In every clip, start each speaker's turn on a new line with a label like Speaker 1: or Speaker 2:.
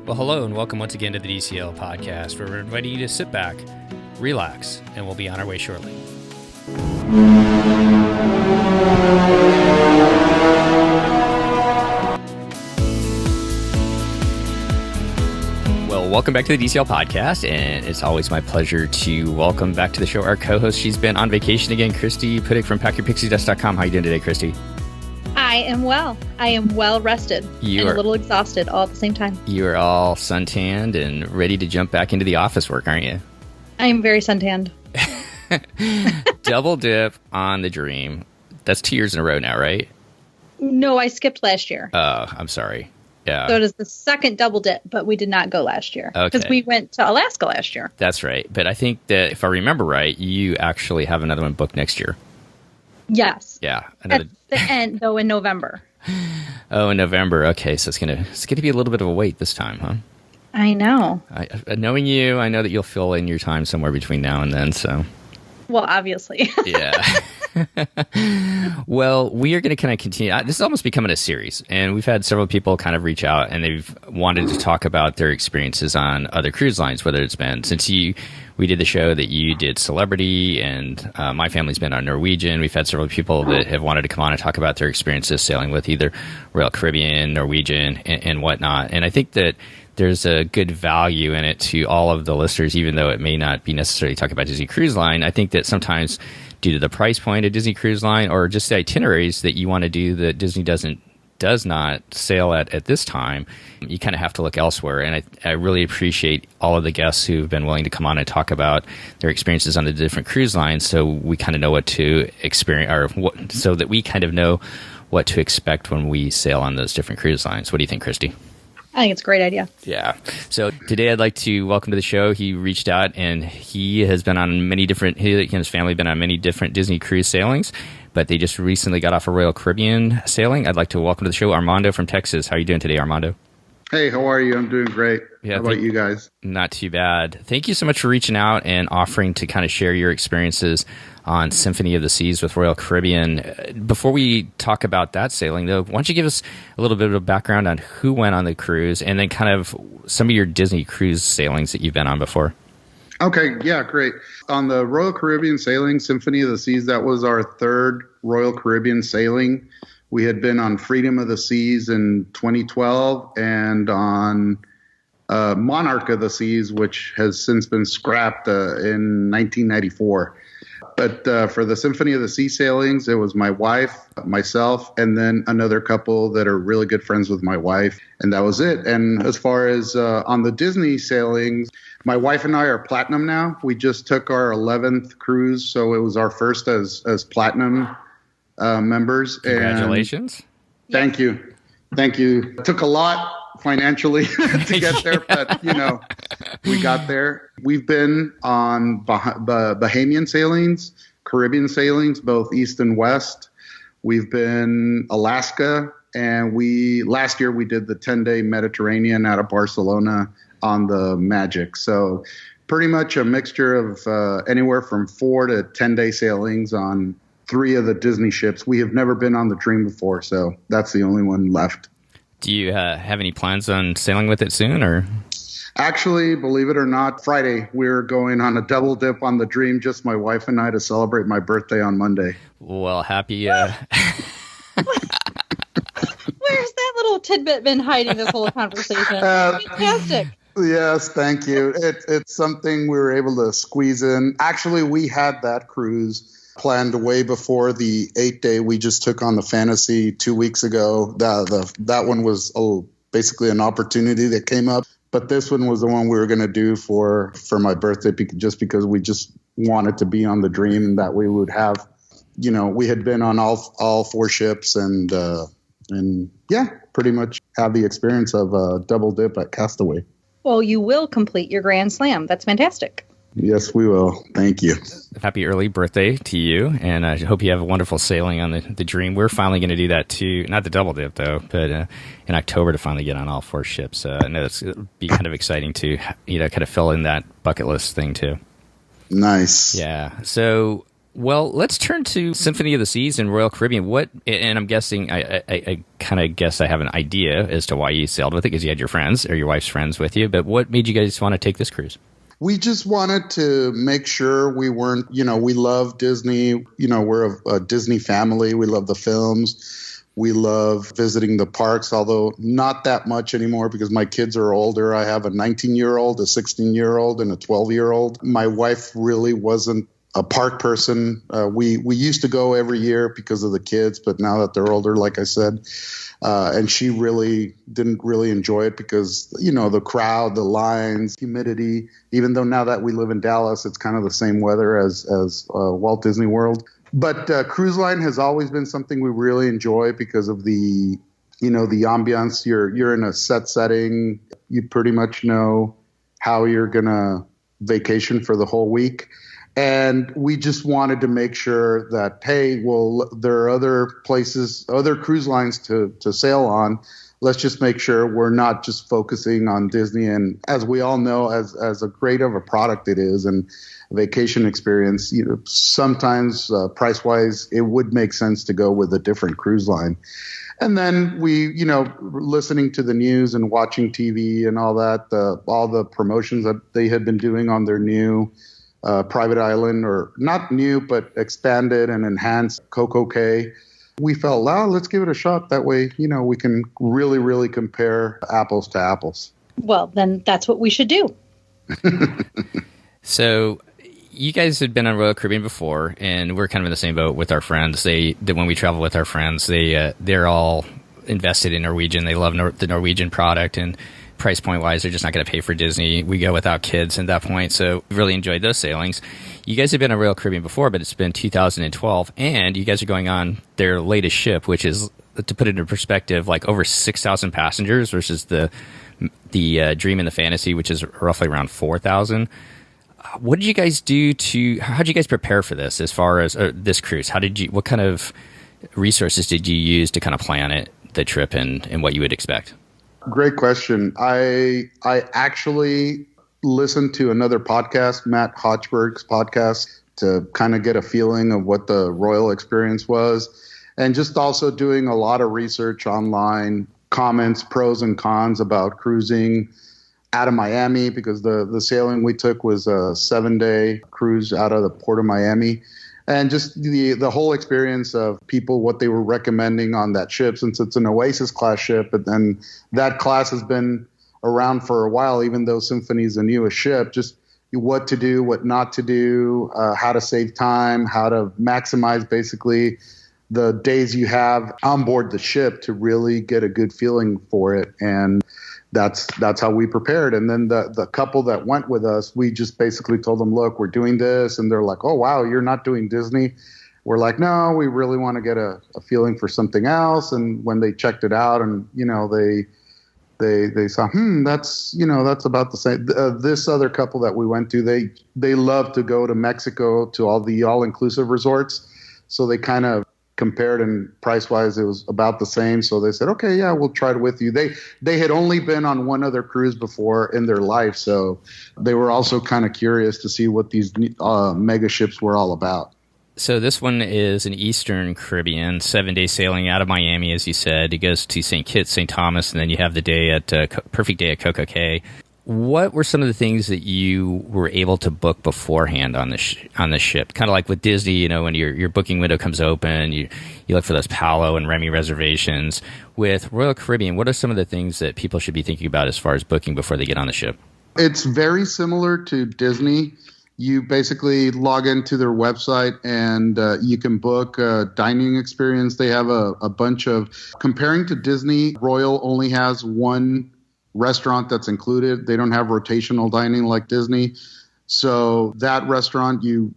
Speaker 1: Well, hello and welcome once again to the DCL podcast, where we're inviting you to sit back, relax, and we'll be on our way shortly. Well, welcome back to the DCL podcast, and it's always my pleasure to welcome back to the show our co-host. She's been on vacation again, Christy Puttick from PackYourPixieDust.com. How are you doing today, Christy?
Speaker 2: I am well. I am well rested and a little exhausted all at the same time.
Speaker 1: You are all suntanned and ready to jump back into the office work, aren't you?
Speaker 2: I am very suntanned.
Speaker 1: Double dip on the Dream. That's 2 years in a row now, right?
Speaker 2: No, I skipped last year.
Speaker 1: Oh, I'm sorry. Yeah.
Speaker 2: So it is the second double dip, but we did not go last year. Because we went to Alaska last year.
Speaker 1: That's right. But I think that if I remember right, you actually have another one booked next year.
Speaker 2: Yes.
Speaker 1: Yeah.
Speaker 2: At the end, though, in November.
Speaker 1: Oh, in November. Okay, so it's gonna be a little bit of a wait this time, huh?
Speaker 2: I know.
Speaker 1: Knowing you, I know that you'll fill in your time somewhere between now and then. So.
Speaker 2: Well, obviously.
Speaker 1: Yeah. Well, we are going to kind of continue. This is almost becoming a series, and we've had several people kind of reach out, and they've wanted to talk about their experiences on other cruise lines, whether it's been since we did the show that you did Celebrity, and my family's been on Norwegian. We've had several people that have wanted to come on and talk about their experiences sailing with either Royal Caribbean, Norwegian, and whatnot. And I think that there's a good value in it to all of the listeners, even though it may not be necessarily talking about Disney Cruise Line. I think that sometimes due to the price point of Disney Cruise Line or just the itineraries that you want to do that Disney does not sail at this time, you kind of have to look elsewhere. And I really appreciate all of the guests who've been willing to come on and talk about their experiences on the different cruise lines, so we kind of know what to experience, so that we kind of know what to expect when we sail on those different cruise lines. What do you think, Christy?
Speaker 2: I think it's a great idea.
Speaker 1: Yeah. So today I'd like to welcome to the show. He reached out and he has been on many different, he and his family have been on many different Disney cruise sailings, but they just recently got off a Royal Caribbean sailing. I'd like to welcome to the show Armando from Texas. How are you doing today, Armando?
Speaker 3: Hey, how are you? I'm doing great.
Speaker 1: Yeah,
Speaker 3: how about you guys?
Speaker 1: Not too bad. Thank you so much for reaching out and offering to kind of share your experiences on Symphony of the Seas with Royal Caribbean. Before we talk about that sailing, though, why don't you give us a little bit of a background on who went on the cruise and then kind of some of your Disney cruise sailings that you've been on before?
Speaker 3: Okay, yeah, great. On the Royal Caribbean sailing, Symphony of the Seas, that was our third Royal Caribbean sailing. We had been on Freedom of the Seas in 2012 and on Monarch of the Seas, which has since been scrapped in 1994. But for the Symphony of the Sea sailings, it was my wife, myself, and then another couple that are really good friends with my wife. And that was it. And as far as on the Disney sailings, my wife and I are platinum now. We just took our 11th cruise, so it was our first as platinum members.
Speaker 1: Congratulations.
Speaker 3: And thank you. Thank you. It took a lot financially to get there, but we got there. We've been on Bahamian sailings, Caribbean sailings, both east and west. We've been Alaska, and last year we did the 10-day Mediterranean out of Barcelona on the Magic. So pretty much a mixture of anywhere from 4 to 10-day sailings on 3 of the Disney ships. We have never been on the Dream before, so that's the only one left.
Speaker 1: Do you have any plans on sailing with it soon, or?
Speaker 3: Actually, believe it or not, Friday we're going on a double dip on the Dream, just my wife and I, to celebrate my birthday on Monday.
Speaker 1: Well, happy.
Speaker 2: Where's that little tidbit been hiding this whole conversation? Fantastic.
Speaker 3: Yes, thank you. It's something we were able to squeeze in. Actually, we had that cruise planned way before the 8-day we just took on the Fantasy 2 weeks ago. That one was basically an opportunity that came up, but this one was the one we were going to do for my birthday, just because we just wanted to be on the Dream, and that we would have, we had been on all 4 ships and yeah, pretty much have the experience of a double dip at Castaway.
Speaker 2: Well, you will complete your Grand Slam. That's fantastic.
Speaker 3: Yes, we will. Thank you.
Speaker 1: Happy early birthday to you, and I hope you have a wonderful sailing on the Dream. We're finally going to do that too, not the double dip though, but in October to finally get on all 4 ships. I know it'll be kind of exciting to kind of fill in that bucket list thing too.
Speaker 3: Nice.
Speaker 1: Yeah. So Well, let's turn to Symphony of the Seas and Royal Caribbean. And I'm guessing, I kind of guess I have an idea as to why you sailed with it, because you had your friends or your wife's friends with you. But what made you guys want to take this cruise?
Speaker 3: We just wanted to make sure we weren't, we love Disney. We're a Disney family. We love the films. We love visiting the parks, although not that much anymore because my kids are older. I have a 19-year-old, a 16-year-old, and a 12-year-old. My wife really wasn't a park person. We used to go every year because of the kids, but now that they're older, like I said, and she really didn't really enjoy it because, the crowd, the lines, humidity, even though now that we live in Dallas, it's kind of the same weather as Walt Disney World. But cruise line has always been something we really enjoy because of the ambiance. You're in a set setting. You pretty much know how you're going to vacation for the whole week. And we just wanted to make sure that, hey, well, there are other places, other cruise lines to sail on. Let's just make sure we're not just focusing on Disney. And as we all know, as a great of a product it is and vacation experience, sometimes price-wise, it would make sense to go with a different cruise line. And then we, listening to the news and watching TV and all that, all the promotions that they had been doing on their new private island, or not new, but expanded and enhanced CocoCay. We felt, let's give it a shot. That way, we can really, really compare apples to apples.
Speaker 2: Well, then that's what we should do.
Speaker 1: So you guys had been on Royal Caribbean before, and we're kind of in the same boat with our friends. When we travel with our friends, they're all invested in Norwegian. They love the Norwegian product, and price point wise, they're just not going to pay for Disney. We go without kids at that point, so we really enjoyed those sailings. You guys have been on Royal Caribbean before, but it's been 2012, and you guys are going on their latest ship, which is, to put it into perspective, like over 6,000 passengers versus the Dream and the Fantasy, which is roughly around 4,000. What did you guys do how did you guys prepare for this as far as this cruise? What kind of resources did you use to kind of plan the trip and what you would expect?
Speaker 3: Great question. I actually listened to another podcast, Matt Hochberg's podcast, to kind of get a feeling of what the Royal experience was, and just also doing a lot of research online, comments, pros and cons about cruising out of Miami, because the sailing we took was a 7-day cruise out of the port of Miami. And just the whole experience of people, what they were recommending on that ship, since it's an Oasis class ship, and then that class has been around for a while, even though Symphony is the newest ship, just what to do, what not to do, how to save time, how to maximize basically the days you have on board the ship to really get a good feeling for it. And that's how we prepared. And then the couple that went with us, we just basically told them, look, we're doing this. And they're like, oh, wow, you're not doing Disney? We're like, no, we really want to get a feeling for something else. And when they checked it out and, they saw, that's about the same. This other couple that we went to, they love to go to Mexico to all the all-inclusive resorts. So they kind of compared, and price-wise, it was about the same. So they said, okay, yeah, we'll try it with you. They had only been on one other cruise before in their life, so they were also kind of curious to see what these mega ships were all about.
Speaker 1: So this one is an Eastern Caribbean, 7-day sailing out of Miami, as you said. It goes to St. Kitts, St. Thomas, and then you have the day at perfect day at CocoCay. What were some of the things that you were able to book beforehand on the ship? Kind of like with Disney, when your booking window comes open, you look for those Palo and Remy reservations. With Royal Caribbean, what are some of the things that people should be thinking about as far as booking before they get on the ship?
Speaker 3: It's very similar to Disney. You basically log into their website and you can book a dining experience. They have a bunch of, comparing to Disney, Royal only has one restaurant that's included. They don't have rotational dining like Disney. So that restaurant, you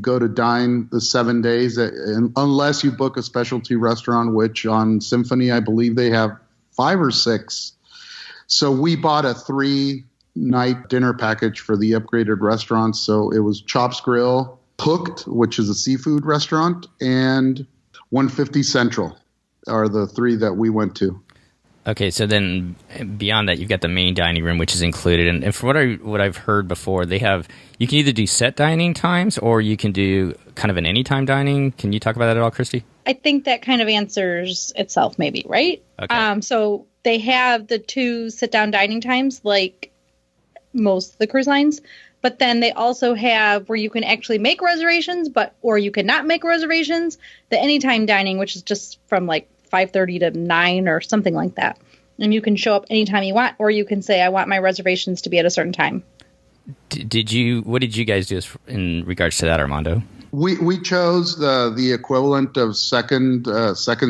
Speaker 3: go to dine the 7 days, unless you book a specialty restaurant, which on Symphony, I believe they have 5 or 6. So we bought a 3-night dinner package for the upgraded restaurants. So it was Chops Grill, Hooked, which is a seafood restaurant, and 150 Central are the 3 that we went to.
Speaker 1: Okay, so then beyond that, you've got the main dining room, which is included. And from what I've heard before, you can either do set dining times or you can do kind of an anytime dining. Can you talk about that at all, Christy?
Speaker 2: I think that kind of answers itself, maybe, right?
Speaker 1: Okay.
Speaker 2: So they have the 2 sit-down dining times, like most of the cruise lines. But then they also have where you can actually make reservations, or you cannot make reservations. The anytime dining, which is just from like 5:30 to 9 or something like that. And you can show up anytime you want, or you can say, I want my reservations to be at a certain time.
Speaker 1: What did you guys do in regards to that, Armando?
Speaker 3: We chose the equivalent of second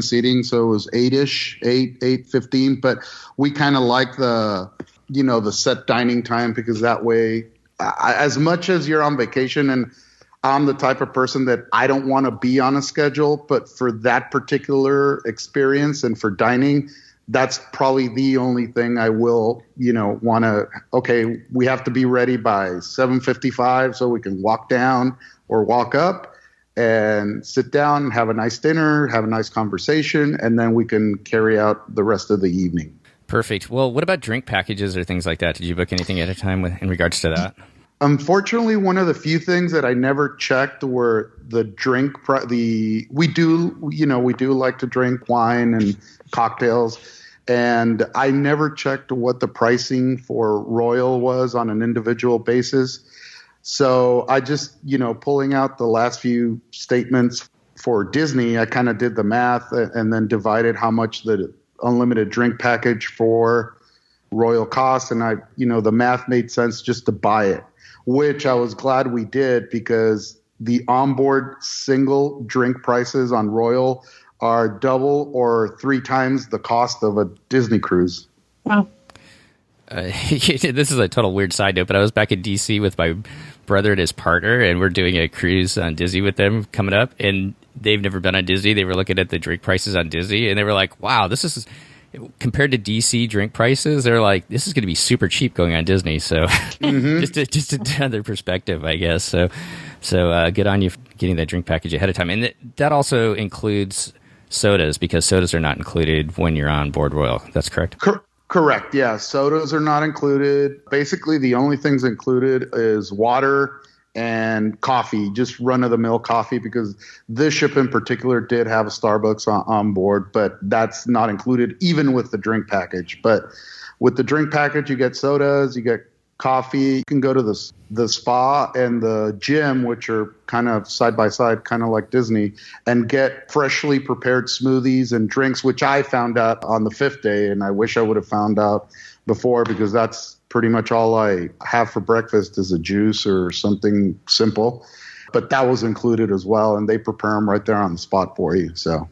Speaker 3: seating, so it was 8-ish, 8:15. But we kind of like the set dining time, because that way, as much as you're on vacation, and I'm the type of person that I don't want to be on a schedule, but for that particular experience and for dining, that's probably the only thing I will, want to, okay, we have to be ready by 7:55 so we can walk down or walk up and sit down, have a nice dinner, have a nice conversation, and then we can carry out the rest of the evening.
Speaker 1: Perfect. Well, what about drink packages or things like that? Did you book anything at a time in regards to that?
Speaker 3: Unfortunately, one of the few things that I never checked were the drink. We do like to drink wine and cocktails, and I never checked what the pricing for Royal was on an individual basis. So I just, pulling out the last few statements for Disney, I kind of did the math and then divided how much the unlimited drink package for Royal cost, and the math made sense just to buy it, which I was glad we did, because the onboard single drink prices on Royal are double or 3 times the cost of a Disney cruise.
Speaker 2: Wow.
Speaker 1: This is a total weird side note, but I was back in D.C. with my brother and his partner, and we're doing a cruise on Disney with them coming up, and they've never been on Disney. They were looking at the drink prices on Disney, and they were like, wow, this is... compared to DC drink prices, they're like, this is going to be super cheap going on Disney. So just another perspective, I guess. So good on you for getting that drink package ahead of time. And that also includes sodas, because sodas are not included when you're on board Royal. That's correct?
Speaker 3: Correct. Yeah. Sodas are not included. Basically, the only things included is water and coffee, just run-of-the-mill coffee, because this ship in particular did have a Starbucks on board, but that's not included even with the drink package. But with the drink package, you get sodas, you get coffee. You can go to the spa and the gym, which are kind of side by side, kind of like Disney, and get freshly prepared smoothies and drinks, which I found out on the 5th day, and I wish I would have found out before, because that's pretty much all I have for breakfast is a juice or something simple. But that was included as well, and they prepare them right there on the spot for you. So,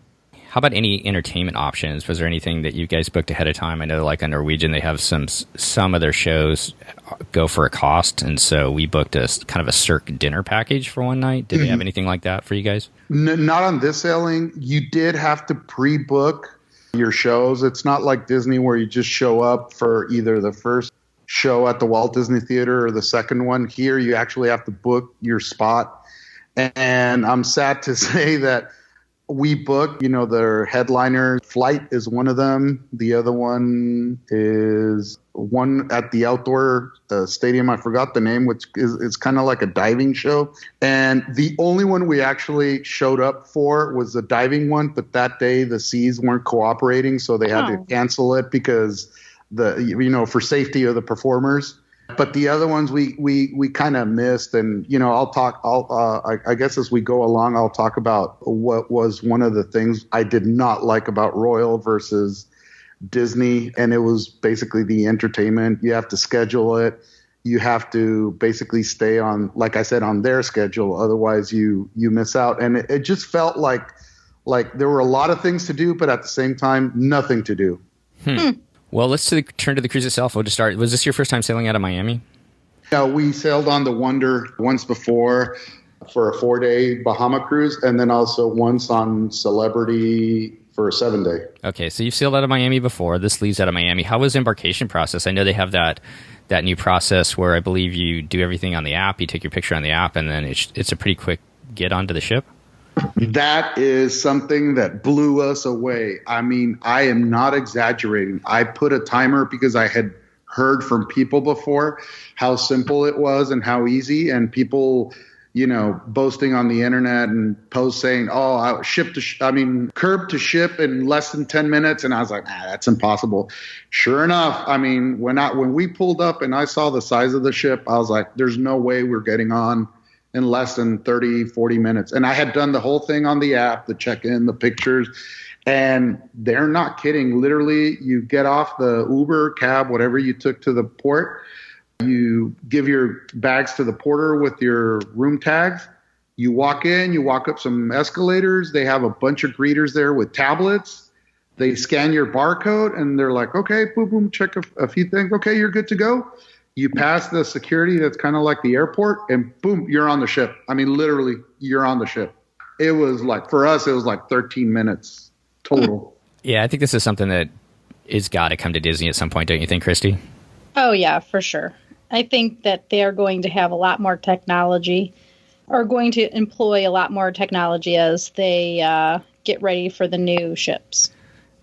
Speaker 1: how about any entertainment options? Was there anything that you guys booked ahead of time? I know, like on Norwegian, they have some of their shows go for a cost, and so we booked a kind of a Cirque dinner package for one night. Did they have anything like that for you guys?
Speaker 3: Not on this sailing. You did have to pre-book your shows. It's not like Disney where you just show up for either the first show at the Walt Disney Theater or the second one. Here you actually have to book your spot, and I'm sad to say that we booked, their headliner Flight is one of them. The other one is one at the outdoor stadium. I forgot the name, which is kind of like a diving show. And the only one we actually showed up for was the diving one, but that day the seas weren't cooperating, so they had to cancel it because for safety of the performers. But the other ones we kind of missed, and I guess as we go along, I'll talk about what was one of the things I did not like about Royal versus Disney, and it was basically the entertainment. You have to schedule it. You have to basically stay on, like I said, on their schedule. Otherwise, you miss out. And it just felt like there were a lot of things to do, but at the same time, nothing to do.
Speaker 1: Well, let's turn to the cruise itself. We'll just start. Was this your first time sailing out of Miami?
Speaker 3: Yeah, we sailed on the Wonder once before for a 4-day Bahama cruise, and then also once on Celebrity for a 7-day.
Speaker 1: Okay, so you've sailed out of Miami before. This leaves out of Miami. How was the embarkation process? I know they have that new process where I believe you do everything on the app. You take your picture on the app, and then it's a pretty quick get onto the ship.
Speaker 3: That is something that blew us away. I mean, I am not exaggerating. I put a timer because I had heard from people before how simple it was and how easy, and people, boasting on the internet and posts saying, "Oh, curb to ship in less than 10 minutes." And I was like, that's impossible. Sure enough, I mean, when we pulled up and I saw the size of the ship, I was like, there's no way we're getting on in less than 30, 40 minutes. And I had done the whole thing on the app, the check-in, the pictures, and they're not kidding. Literally, you get off the Uber, cab, whatever you took to the port, you give your bags to the porter with your room tags. You walk in, you walk up some escalators. They have a bunch of greeters there with tablets. They scan your barcode, and they're like, okay, boom, boom, check a few things. Okay, you're good to go. You pass the security that's kind of like the airport, and boom, you're on the ship. I mean, literally, you're on the ship. It was like, for us, it was like 13 minutes total.
Speaker 1: Yeah, I think this is something that is got to come to Disney at some point, don't you think, Christy?
Speaker 2: Oh, yeah, for sure. I think that they are going to have a lot more technology, or going to employ a lot more technology as they get ready for the new ships.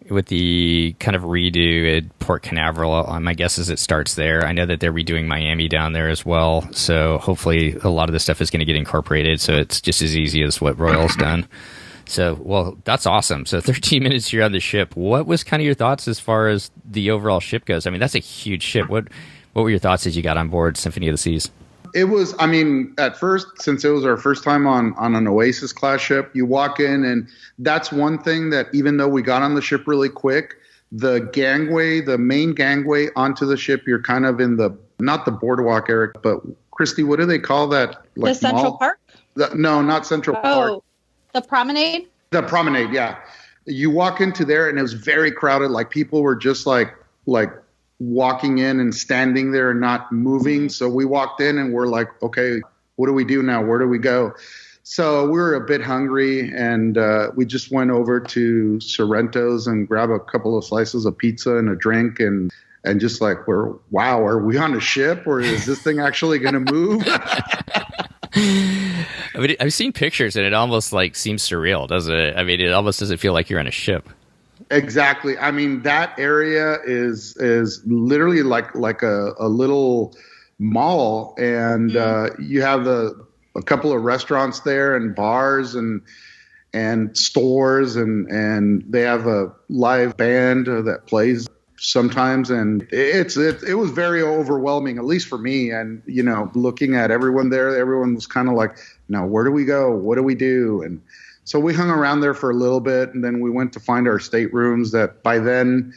Speaker 1: With the kind of redo at Port Canaveral, my guess is it starts there. I know that they're redoing Miami down there as well. So hopefully a lot of this stuff is going to get incorporated. So it's just as easy as what Royal's done. So, well, that's awesome. So 13 minutes you're on the ship. What was kind of your thoughts as far as the overall ship goes? I mean, that's a huge ship. What were your thoughts as you got on board Symphony of the Seas?
Speaker 3: It was, I mean, at first, since it was our first time on an Oasis class ship, you walk in, and that's one thing that even though we got on the ship really quick, the gangway, the main gangway onto the ship, you're kind of in not the boardwalk, Eric, but Christy, what do they call that?
Speaker 2: Like the Central Park?
Speaker 3: No, not Central Park.
Speaker 2: Oh, the promenade?
Speaker 3: The promenade, yeah. You walk into there, and it was very crowded. Like, people were just like walking in and standing there and not moving. So we walked in and we're like, okay, what do we do now? Where do we go? So we were a bit hungry, and we just went over to Sorrento's and grabbed a couple of slices of pizza and a drink, and just like, wow, are we on a ship, or is this thing actually going to move?
Speaker 1: I mean, I've seen pictures and it almost like seems surreal, doesn't it? I mean, it almost doesn't feel like you're on a ship.
Speaker 3: Exactly. I mean, that area is literally like a little mall, and you have a couple of restaurants there and bars and stores, and they have a live band that plays sometimes, and it was very overwhelming, at least for me. And looking at everyone there, everyone was kind of like, now where do we go? What do we do? And so we hung around there for a little bit, and then we went to find our staterooms that by then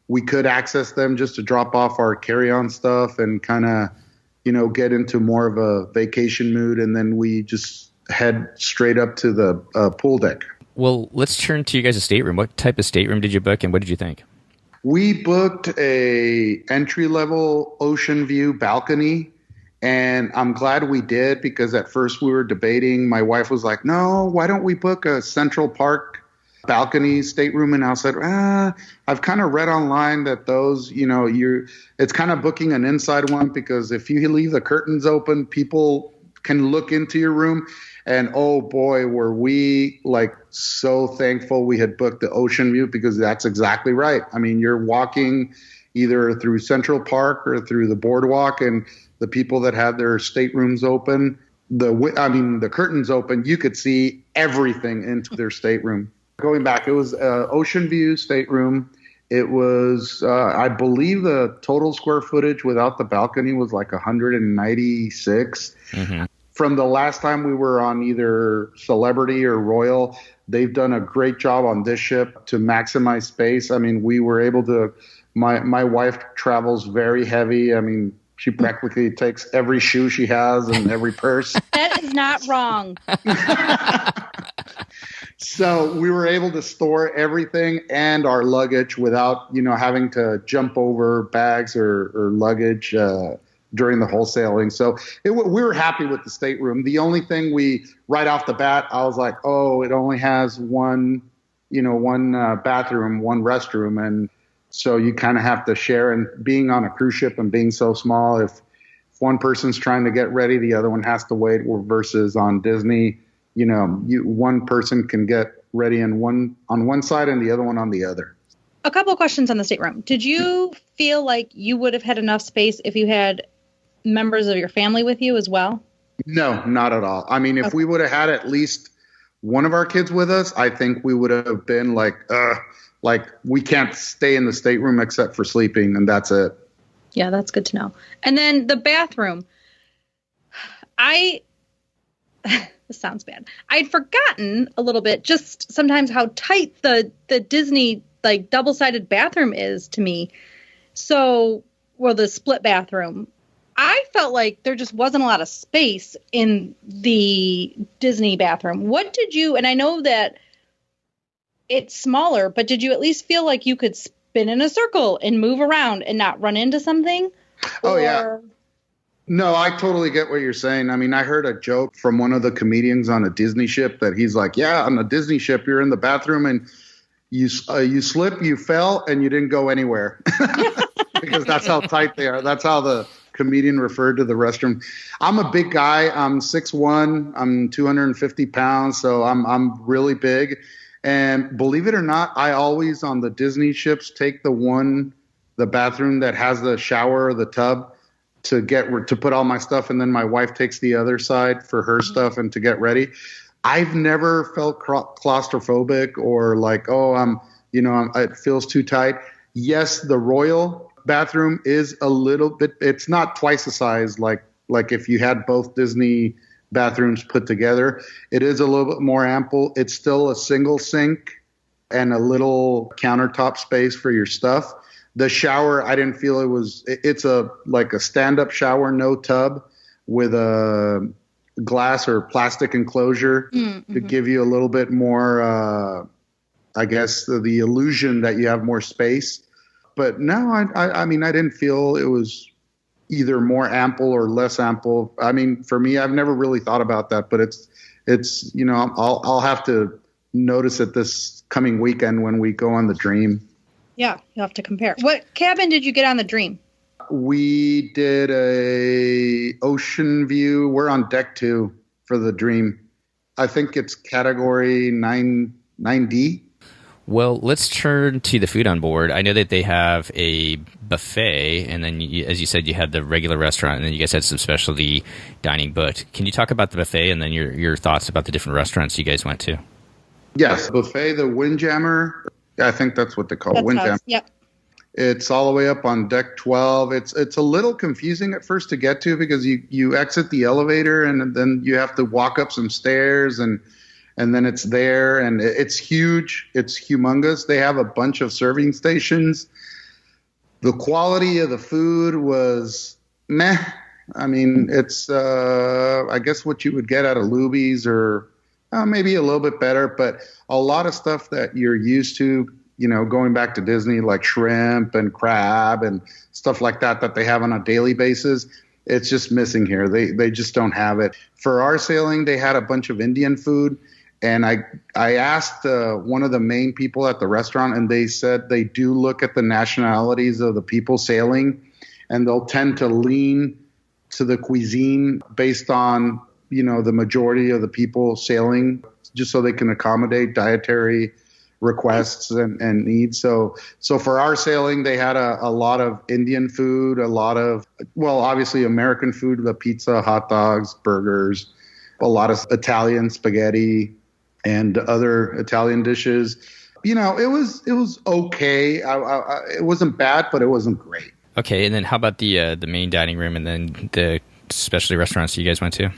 Speaker 3: we could access them just to drop off our carry-on stuff and kind of, get into more of a vacation mood. And then we just head straight up to the pool deck. Well,
Speaker 1: let's turn to you guys' stateroom. What type of stateroom did you book, and what did you think?
Speaker 3: We booked a entry-level ocean view balcony. And I'm glad we did, because at first we were debating. My wife was like, no, why don't we book a Central Park balcony stateroom? And I said, I've kind of read online that those, it's kind of booking an inside one, because if you leave the curtains open, people can look into your room. And oh boy, were we like so thankful we had booked the ocean view, because that's exactly right. I mean, you're walking either through Central Park or through the boardwalk, and the people that had their staterooms open, the curtains open, you could see everything into their stateroom. Going back, it was ocean view stateroom. It was, I believe the total square footage without the balcony was like 196. Mm-hmm. From the last time we were on either Celebrity or Royal, they've done a great job on this ship to maximize space. I mean, we were able to, my wife travels very heavy. I mean, she practically takes every shoe she has and every purse.
Speaker 2: That is not wrong.
Speaker 3: So we were able to store everything and our luggage without, having to jump over bags or luggage during the wholesaling. So we were happy with the stateroom. The only thing right off the bat, I was like, oh, it only has one bathroom, one restroom. And so you kind of have to share, and being on a cruise ship and being so small, if one person's trying to get ready, the other one has to wait, versus on Disney, one person can get ready on one side and the other one on the other.
Speaker 2: A couple of questions on the stateroom. Did you feel like you would have had enough space if you had members of your family with you as well?
Speaker 3: No, not at all. I mean, if we would have had at least one of our kids with us, I think we would have been like we can't stay in the stateroom except for sleeping, and that's it.
Speaker 2: Yeah, that's good to know. And then the bathroom. This sounds bad. I'd forgotten a little bit just sometimes how tight the Disney like double-sided bathroom is to me. So, the split bathroom. I felt like there just wasn't a lot of space in the Disney bathroom. What did you, and I know that it's smaller, but did you at least feel like you could spin in a circle and move around and not run into something?
Speaker 3: Oh, yeah. No, I totally get what you're saying. I mean, I heard a joke from one of the comedians on a Disney ship that he's like, yeah, on a Disney ship, you're in the bathroom and you slipped, you fell, and you didn't go anywhere. Because that's how tight they are. That's how the comedian referred to the restroom. I'm a big guy. I'm 6'1". I'm 250 pounds, so I'm really big. And believe it or not, I always on the Disney ships take the bathroom that has the shower or the tub to put all my stuff, and then my wife takes the other side for her stuff and to get ready. I've never felt claustrophobic or like, it feels too tight. Yes, the Royal bathroom is a little bit, it's not twice the size like if you had both Disney bathrooms put together. It is a little bit more ample. It's still a single sink and a little countertop space for your stuff. The shower, I didn't feel it's a stand-up shower, no tub, with a glass or plastic enclosure to give you a little bit more, I guess, the illusion that you have more space. But no, I mean, I didn't feel it was either more ample or less ample. I mean, for me, I've never really thought about that, but it's I'll have to notice it this coming weekend when we go on the Dream.
Speaker 2: Yeah, you'll have to compare. What cabin did you get on the Dream?
Speaker 3: We did a ocean view. We're on deck 2 for the Dream. I think it's category 9D.
Speaker 1: Well, let's turn to the food on board. I know that they have a buffet, and then, as you said, you had the regular restaurant, and then you guys had some specialty dining. But can you talk about the buffet and then your thoughts about the different restaurants you guys went to?
Speaker 3: Yes, buffet, the Windjammer. I think that's what they call it, Windjammer.
Speaker 2: Yep.
Speaker 3: It's all the way up on deck 12. It's a little confusing at first to get to because you exit the elevator and then you have to walk up some stairs and then it's there, and it's huge. It's humongous. They have a bunch of serving stations. The quality of the food was meh. I mean, it's I guess what you would get out of Luby's or maybe a little bit better, but a lot of stuff that you're used to, going back to Disney, like shrimp and crab and stuff like that they have on a daily basis. It's just missing here. They just don't have it. For our sailing, they had a bunch of Indian food. And I asked one of the main people at the restaurant, and they said they do look at the nationalities of the people sailing, and they'll tend to lean to the cuisine based on, the majority of the people sailing, just so they can accommodate dietary requests and needs. So for our sailing, they had a lot of Indian food, a lot of, obviously American food, the pizza, hot dogs, burgers, a lot of Italian spaghetti and other Italian dishes. It was okay. It wasn't bad, but it wasn't great.
Speaker 1: Okay, and then how about the main dining room and then the specialty restaurants you guys went to?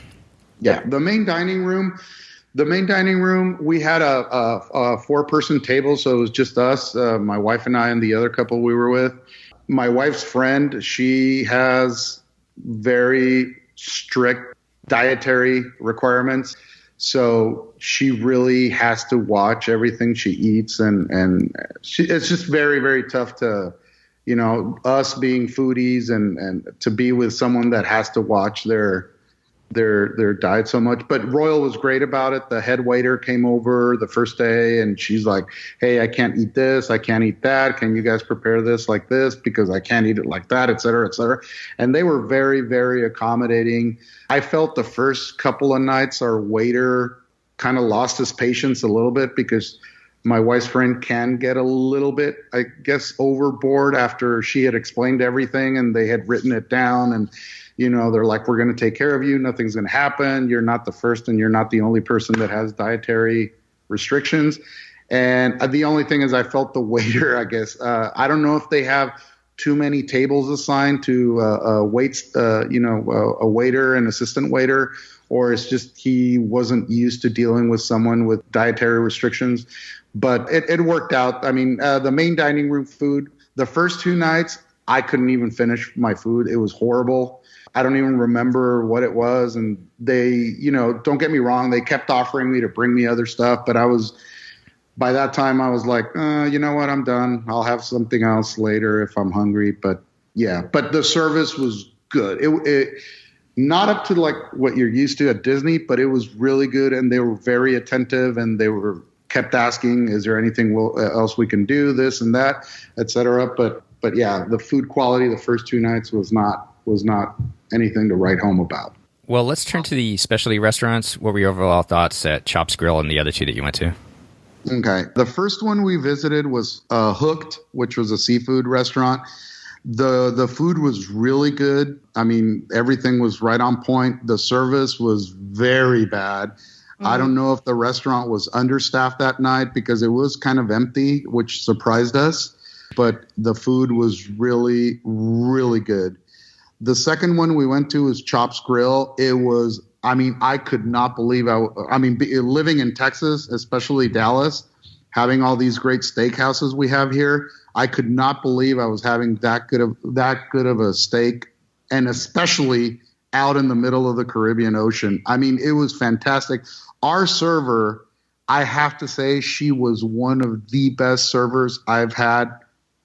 Speaker 3: Yeah, the main dining room. We had a 4-person table, so it was just us, my wife and I, and the other couple we were with. My wife's friend, she has very strict dietary requirements. So she really has to watch everything she eats, and it's just very, very tough to, us being foodies and to be with someone that has to watch their diet so much. But Royal was great about it. The head waiter came over the first day, and she's like, "Hey, I can't eat this. I can't eat that. Can you guys prepare this like this? Because I can't eat it like that, et cetera, et cetera." And they were very, very accommodating. I felt the first couple of nights our waiter kind of lost his patience a little bit because my wife's friend can get a little bit, I guess, overboard after she had explained everything and they had written it down. And, they're like, we're going to take care of you. Nothing's going to happen. You're not the first and you're not the only person that has dietary restrictions. And the only thing is I felt the waiter, I guess, I don't know if they have too many tables assigned to a waiter and assistant waiter, or it's just he wasn't used to dealing with someone with dietary restrictions. But it worked out. I mean, the main dining room food, the first 2 nights, I couldn't even finish my food. It was horrible. I don't even remember what it was. And they, don't get me wrong, they kept offering me to bring me other stuff. But by that time, I was like, you know what, I'm done. I'll have something else later if I'm hungry. But yeah, but the service was good. It not up to like what you're used to at Disney, but it was really good. And they were very attentive and they kept asking, is there anything else we can do, this and that, et cetera. But yeah, the food quality the first 2 nights was not anything to write home about.
Speaker 1: Well, let's turn to the specialty restaurants. What were your overall thoughts at Chops Grill and the other 2 that you went to?
Speaker 3: Okay. The first one we visited was Hooked, which was a seafood restaurant. The food was really good. I mean, everything was right on point. The service was very bad. Mm-hmm. I don't know if the restaurant was understaffed that night because it was kind of empty, which surprised us. But the food was really, really good. The second one we went to was Chops Grill. It was, I could not believe living in Texas, especially Dallas, having all these great steakhouses we have here, I could not believe I was having that good of a steak, and especially out in the middle of the Caribbean Ocean. I mean, it was fantastic. Our server, I have to say, she was one of the best servers I've had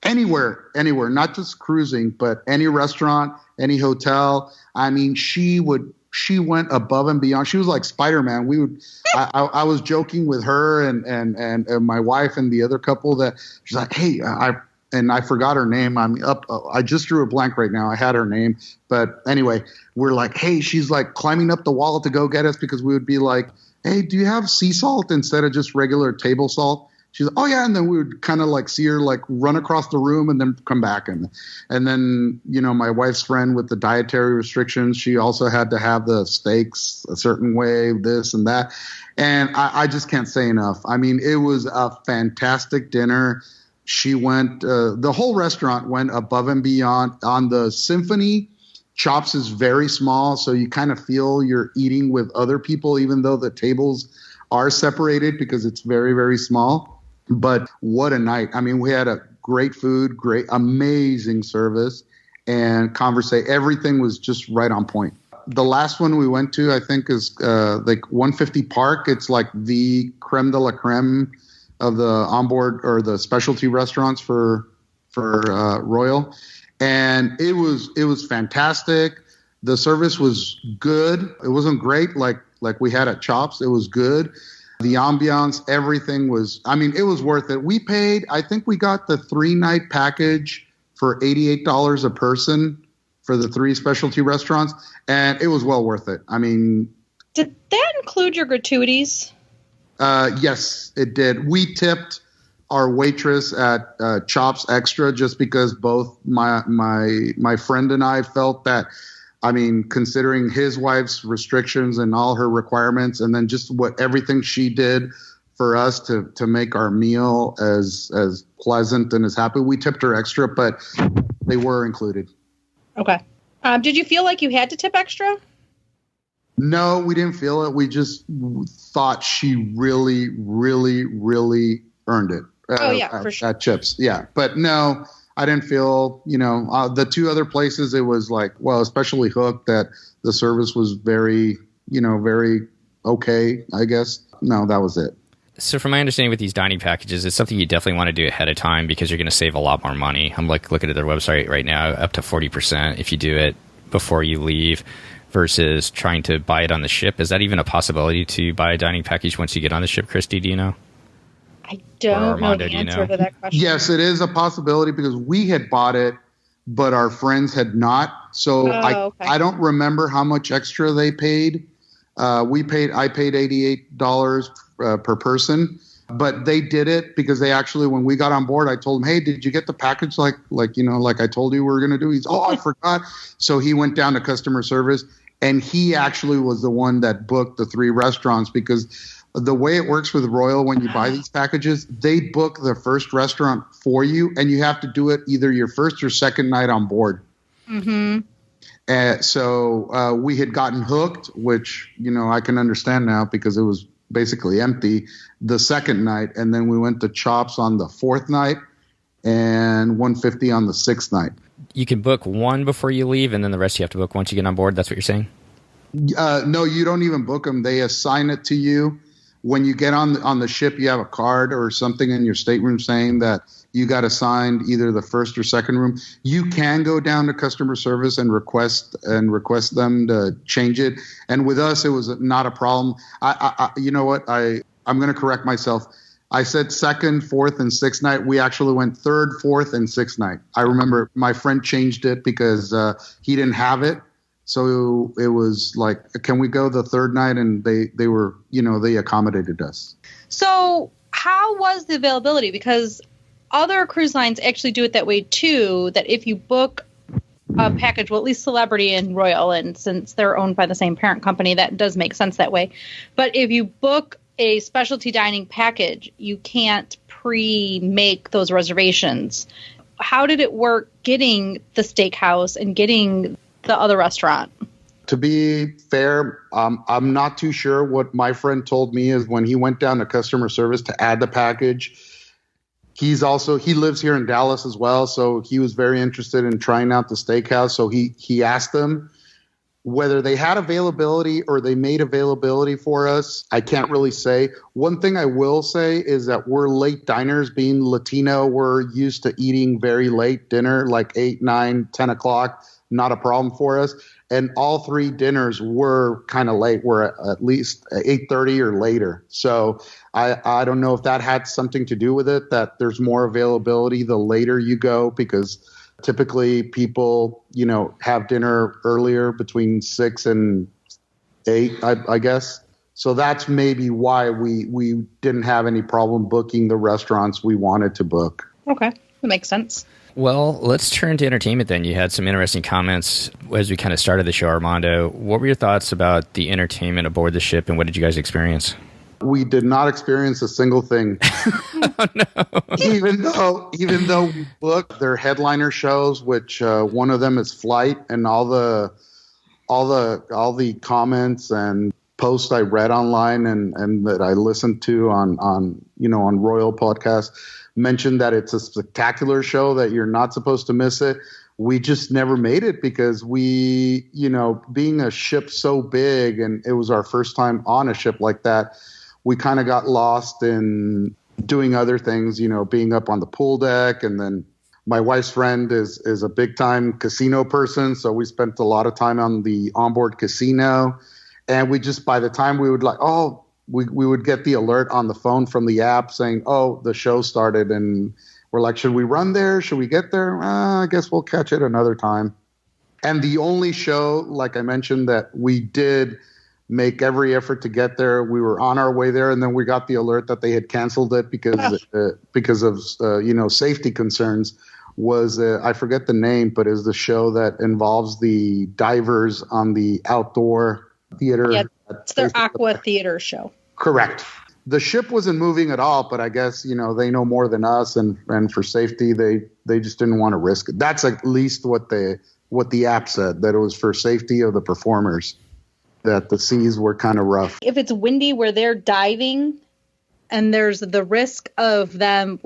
Speaker 3: anywhere, not just cruising, but any restaurant, any hotel. I mean, she went above and beyond. She was like Spider-Man. I was joking with her and my wife and the other couple that she's like, hey, I forgot her name. I just drew a blank right now. I had her name, but anyway, we're like, hey, she's like climbing up the wall to go get us because we would be like, hey, do you have sea salt instead of just regular table salt? She's like, oh yeah, and then we would kind of like see her like run across the room and then come back, and then my wife's friend with the dietary restrictions, she also had to have the steaks a certain way, this and that, and I just can't say enough. I mean, it was a fantastic dinner. She went, the whole restaurant went above and beyond. On the Symphony, Chops is very small, so you kind of feel you're eating with other people, even though the tables are separated because it's very, very small. But what a night. I mean, we had a great food, amazing service, and conversation. Everything was just right on point. The last one we went to, I think, is like 150 Park. It's like the creme de la creme of the onboard or the specialty restaurants for Royal. And it was fantastic. The service was good. It wasn't great like we had at Chops. It was good. The ambiance, everything was, it was worth it. I think we got the 3-night package for $88 a person for the 3 specialty restaurants, and it was well worth it.
Speaker 2: Did that include your gratuities?
Speaker 3: Yes, it did. We tipped our waitress at Chops extra just because both my friend and I felt that, considering his wife's restrictions and all her requirements, and then just everything she did for us to make our meal as pleasant and as happy, we tipped her extra, but they were included.
Speaker 2: Okay. Did you feel like you had to tip extra?
Speaker 3: No, we didn't feel it. We just thought she really, really, really earned it.
Speaker 2: For sure. At
Speaker 3: Chips. Yeah. But no, I didn't feel, the 2 other places, it was like, well, especially Hook, that the service was very, very okay, I guess. No, that was it.
Speaker 1: So from my understanding with these dining packages, it's something you definitely want to do ahead of time because you're going to save a lot more money. I'm looking at their website right now, up to 40% if you do it before you leave versus trying to buy it on the ship. Is that even a possibility to buy a dining package once you get on the ship, Christy? Do you know?
Speaker 2: I don't know the answer to that question.
Speaker 3: Yes, it is a possibility because we had bought it, but our friends had not. So I don't remember how much extra they paid. I paid $88 per person, but they did it because they actually, when we got on board, I told him, hey, did you get the package like I told you we were going to do? He's, I forgot. So he went down to customer service, and he actually was the one that booked the 3 restaurants, because the way it works with Royal, when you buy these packages, they book the first restaurant for you, and you have to do it either your first or second night on board.
Speaker 2: Mm-hmm.
Speaker 3: So we had gotten hooked, which, I can understand now because it was basically empty the second night. And then we went to Chops on the 4th night and 150 on the 6th night.
Speaker 1: You can book one before you leave, and then the rest you have to book once you get on board. That's what you're saying?
Speaker 3: No, you don't even book them. They assign it to you. When you get on the ship, you have a card or something in your stateroom saying that you got assigned either the first or second room. You can go down to customer service and request them to change it. And with us, it was not a problem. You know what? I'm going to correct myself. I said 2nd, 4th, and 6th night. We actually went 3rd, 4th, and 6th night. I remember my friend changed it because he didn't have it. So it was like, can we go the 3rd night? And they were, they accommodated us.
Speaker 2: So how was the availability? Because other cruise lines actually do it that way too, that if you book a package, well, at least Celebrity and Royal, and since they're owned by the same parent company, that does make sense that way. But if you book a specialty dining package, you can't pre-make those reservations. How did it work getting the steakhouse and getting the other restaurant?
Speaker 3: To be fair, I'm not too sure. What my friend told me is when he went down to customer service to add the package, he lives here in Dallas as well, so he was very interested in trying out the steakhouse. So he asked them whether they had availability or they made availability for us. I can't really say. One thing I will say is that we're late diners. Being Latino, we're used to eating very late dinner, like 8, 9, 10 o'clock. Not a problem for us. And all 3 dinners were kind of late. We're at least 8:30 or later. So I don't know if that had something to do with it, that there's more availability the later you go, because typically people, have dinner earlier between 6 and 8, I guess. So that's maybe why we didn't have any problem booking the restaurants we wanted to book.
Speaker 2: Okay, that makes sense.
Speaker 1: Well, let's turn to entertainment then. You had some interesting comments as we kind of started the show, Armando. What were your thoughts about the entertainment aboard the ship, and what did you guys experience?
Speaker 3: We did not experience a single thing.
Speaker 1: Oh, no.
Speaker 3: Even though we booked their headliner shows, which one of them is Flight, and all the comments and posts I read online and that I listened to on Royal Podcast mentioned that it's a spectacular show, that you're not supposed to miss it. We just never made it because we, being a ship so big, and it was our first time on a ship like that, we kind of got lost in doing other things, being up on the pool deck. And then my wife's friend is a big time casino person. So we spent a lot of time on the onboard casino. And we just, by the time we would we would get the alert on the phone from the app saying, the show started. And we're like, should we run there? Should we get there? I guess we'll catch it another time. And the only show, like I mentioned, that we did make every effort to get there, we were on our way there, and then we got the alert that they had canceled it because of safety concerns, was I forget the name, but is the show that involves the divers on the outdoor theater.
Speaker 2: Yeah, it's their Aqua Theater show.
Speaker 3: Correct. The ship wasn't moving at all, but I guess, they know more than us, and for safety, they just didn't want to risk it. That's at least what the app said, that it was for safety of the performers, that the seas were kind of rough.
Speaker 2: If it's windy where they're diving and there's the risk of them,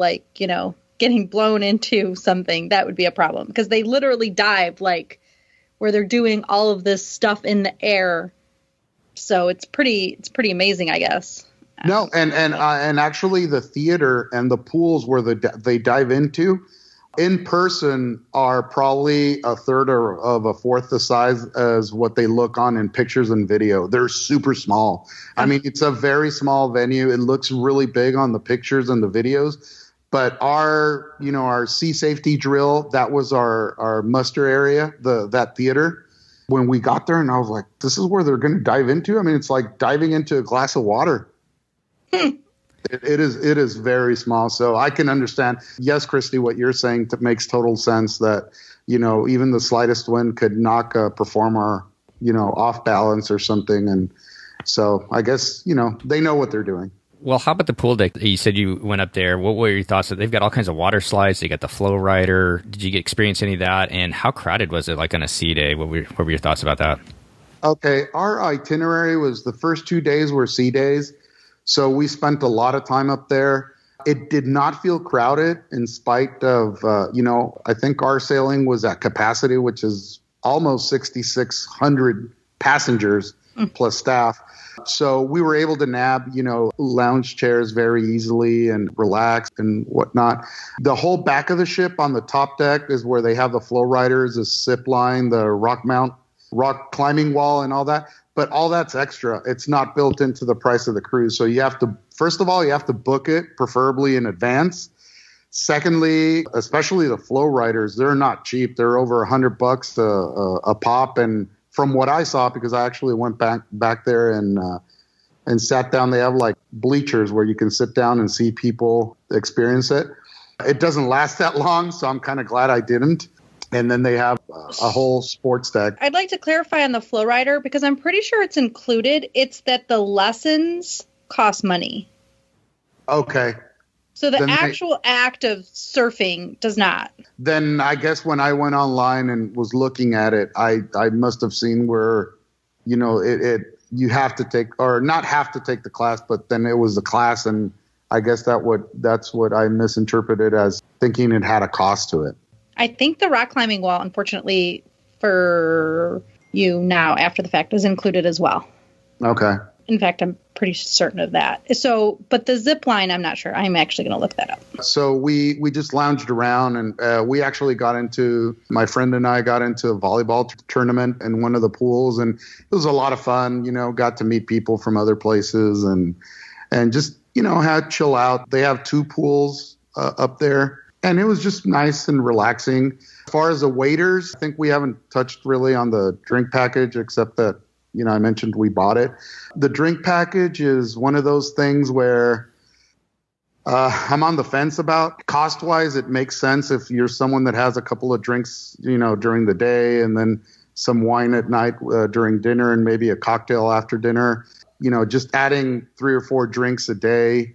Speaker 2: getting blown into something, that would be a problem, because they literally dive where they're doing all of this stuff in the air. So it's pretty amazing, I guess.
Speaker 3: No, and actually the theater and the pools where they dive into in person are probably a third or of a fourth the size as what they look on in pictures and video. They're super small. I mean, it's a very small venue. It looks really big on the pictures and the videos, but our sea safety drill, that was our muster area, that theater. when we got there, and I was like, this is where they're going to dive into? I mean, it's like diving into a glass of water. It is very small. So I can understand. Yes, Christy, what you're saying makes total sense that, even the slightest wind could knock a performer, off balance or something. And so I guess, they know what they're doing.
Speaker 1: Well, how about the pool deck? You said you went up there. What were your thoughts? They've got all kinds of water slides. They got the flow rider. Did you experience any of that? And how crowded was it, like on a sea day? What were your thoughts about that?
Speaker 3: Okay, our itinerary was the first 2 days were sea days. So we spent a lot of time up there. It did not feel crowded in spite of, I think our sailing was at capacity, which is almost 6,600 passengers plus staff. So we were able to nab, lounge chairs very easily and relax and whatnot. The whole back of the ship on the top deck is where they have the flow riders, the zip line, the rock climbing wall and all that. But all that's extra. It's not built into the price of the cruise. So you have to, first of all, you have to book it, preferably in advance. Secondly, especially the flow riders, they're not cheap. They're over $100 a pop. And from what I saw, because I actually went back there and sat down, they have like bleachers where you can sit down and see people experience it. It doesn't last that long, so I'm kind of glad I didn't. And then they have a whole sports deck.
Speaker 2: I'd like to clarify on the flow rider because I'm pretty sure it's included. It's that the lessons cost money.
Speaker 3: Okay.
Speaker 2: So the actual act of surfing does not.
Speaker 3: Then I guess when I went online and was looking at it, I must have seen where, you have to take, or not have to take the class, but then it was the class, and I guess that's what I misinterpreted as thinking it had a cost to it.
Speaker 2: I think the rock climbing wall, unfortunately for you now after the fact, is included as well.
Speaker 3: Okay.
Speaker 2: In fact, I'm pretty certain of that. So, but the zip line, I'm not sure. I'm actually going to look that up.
Speaker 3: So we just lounged around, and we actually my friend and I got into a volleyball tournament in one of the pools, and it was a lot of fun, got to meet people from other places and just, had chill out. They have 2 pools up there. And it was just nice and relaxing. As far as the waiters, I think we haven't touched really on the drink package, except that, I mentioned we bought it. The drink package is one of those things where I'm on the fence about. Cost-wise, it makes sense if you're someone that has a couple of drinks, during the day, and then some wine at night during dinner, and maybe a cocktail after dinner. Just adding 3 or 4 drinks a day.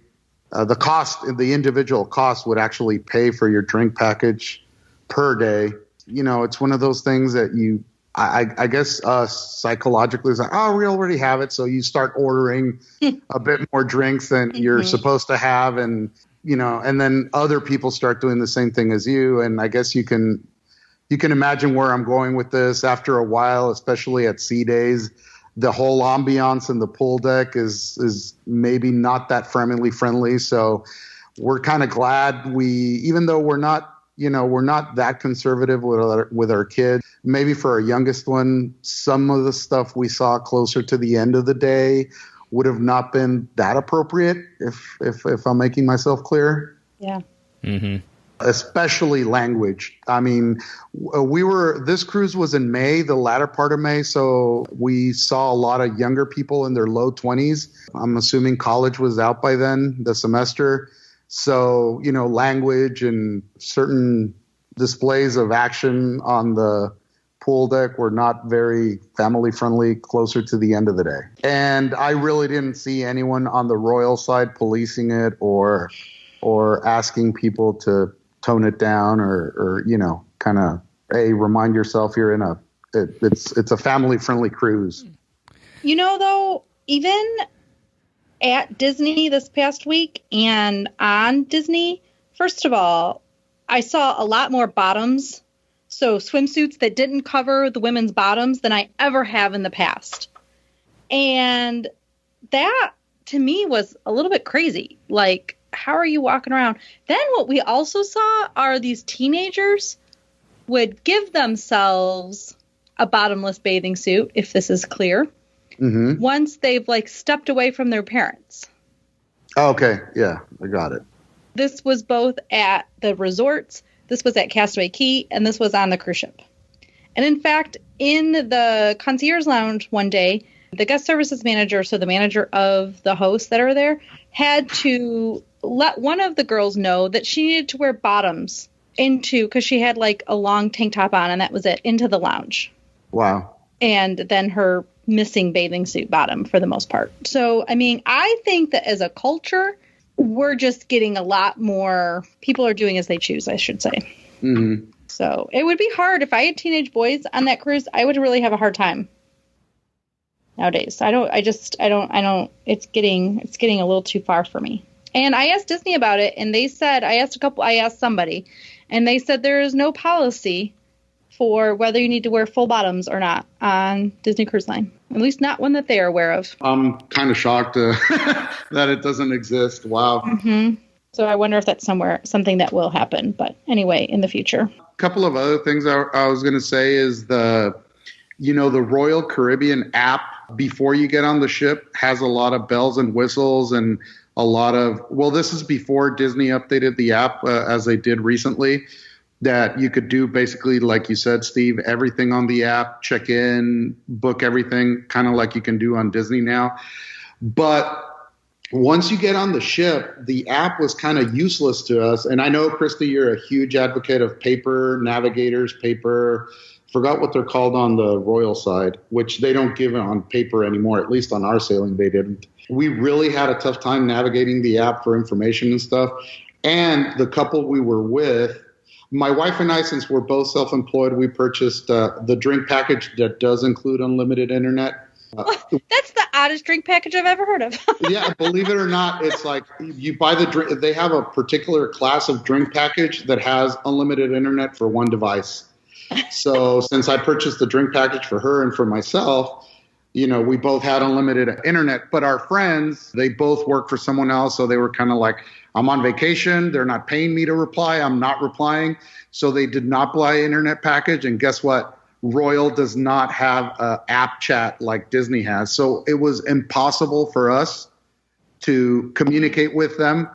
Speaker 3: The individual cost would actually pay for your drink package per day. It's one of those things that I guess psychologically is like, oh, we already have it. So you start ordering a bit more drinks than you're supposed to have. And, and then other people start doing the same thing as you. And I guess you can imagine where I'm going with this after a while, especially at sea days. The whole ambiance in the pool deck is maybe not that family friendly. So we're kind of glad even though we're not that conservative with our kids, maybe for our youngest one, some of the stuff we saw closer to the end of the day would have not been that appropriate if I'm making myself clear.
Speaker 2: Yeah.
Speaker 1: Mm-hmm.
Speaker 3: Especially language. I mean, this cruise was in May, the latter part of May. So we saw a lot of younger people in their low 20s. I'm assuming college was out by then, the semester. So, language and certain displays of action on the pool deck were not very family friendly closer to the end of the day. And I really didn't see anyone on the Royal side policing it or asking people to tone it down or kind of, hey, remind yourself you're in it's a family friendly cruise.
Speaker 2: Though, even at Disney this past week and on Disney, first of all, I saw a lot more bottoms. So swimsuits that didn't cover the women's bottoms than I ever have in the past. And that to me was a little bit crazy. Like, how are you walking around? Then what we also saw are these teenagers would give themselves a bottomless bathing suit, if this is clear, once they've stepped away from their parents.
Speaker 3: Okay. Yeah, I got it.
Speaker 2: This was both at the resorts, this was at Castaway Cay, and this was on the cruise ship. And in fact, in the concierge lounge one day, the guest services manager, so the manager of the hosts that are there, had to let one of the girls know that she needed to wear bottoms because she had like a long tank top on and that was it, into the lounge.
Speaker 3: Wow.
Speaker 2: And then her missing bathing suit bottom for the most part. So, I mean, I think that as a culture, we're just getting a lot more, people are doing as they choose, I should say.
Speaker 3: Mm-hmm.
Speaker 2: So it would be hard if I had teenage boys on that cruise. I would really have a hard time nowadays. It's getting a little too far for me. And I asked Disney about it, and they said, I asked somebody, and they said there is no policy for whether you need to wear full bottoms or not on Disney Cruise Line. At least not one that they are aware of.
Speaker 3: I'm kind of shocked that it doesn't exist. Wow.
Speaker 2: Mm-hmm. So I wonder if that's something that will happen. But anyway, in the future.
Speaker 3: A couple of other things I was going to say is the Royal Caribbean app before you get on the ship has a lot of bells and whistles and a lot of, this is before Disney updated the app as they did recently, that you could do basically, like you said, Steve, everything on the app, check in, book everything, kind of like you can do on Disney now. But once you get on the ship, the app was kind of useless to us. And I know, Christy, you're a huge advocate of paper navigators, forgot what they're called on the Royal side, which they don't give it on paper anymore. At least on our sailing, they didn't. We really had a tough time navigating the app for information and stuff. And the couple we were with, my wife and I, since we're both self-employed, we purchased the drink package that does include unlimited internet.
Speaker 2: That's the oddest drink package I've ever heard of.
Speaker 3: Yeah, believe it or not, it's like you buy the drink. They have a particular class of drink package that has unlimited internet for one device. So since I purchased the drink package for her and for myself, we both had unlimited internet. But our friends, they both work for someone else. So they were kind of like, I'm on vacation. They're not paying me to reply. I'm not replying. So they did not buy internet package. And guess what? Royal does not have an app chat like Disney has. So it was impossible for us to communicate with them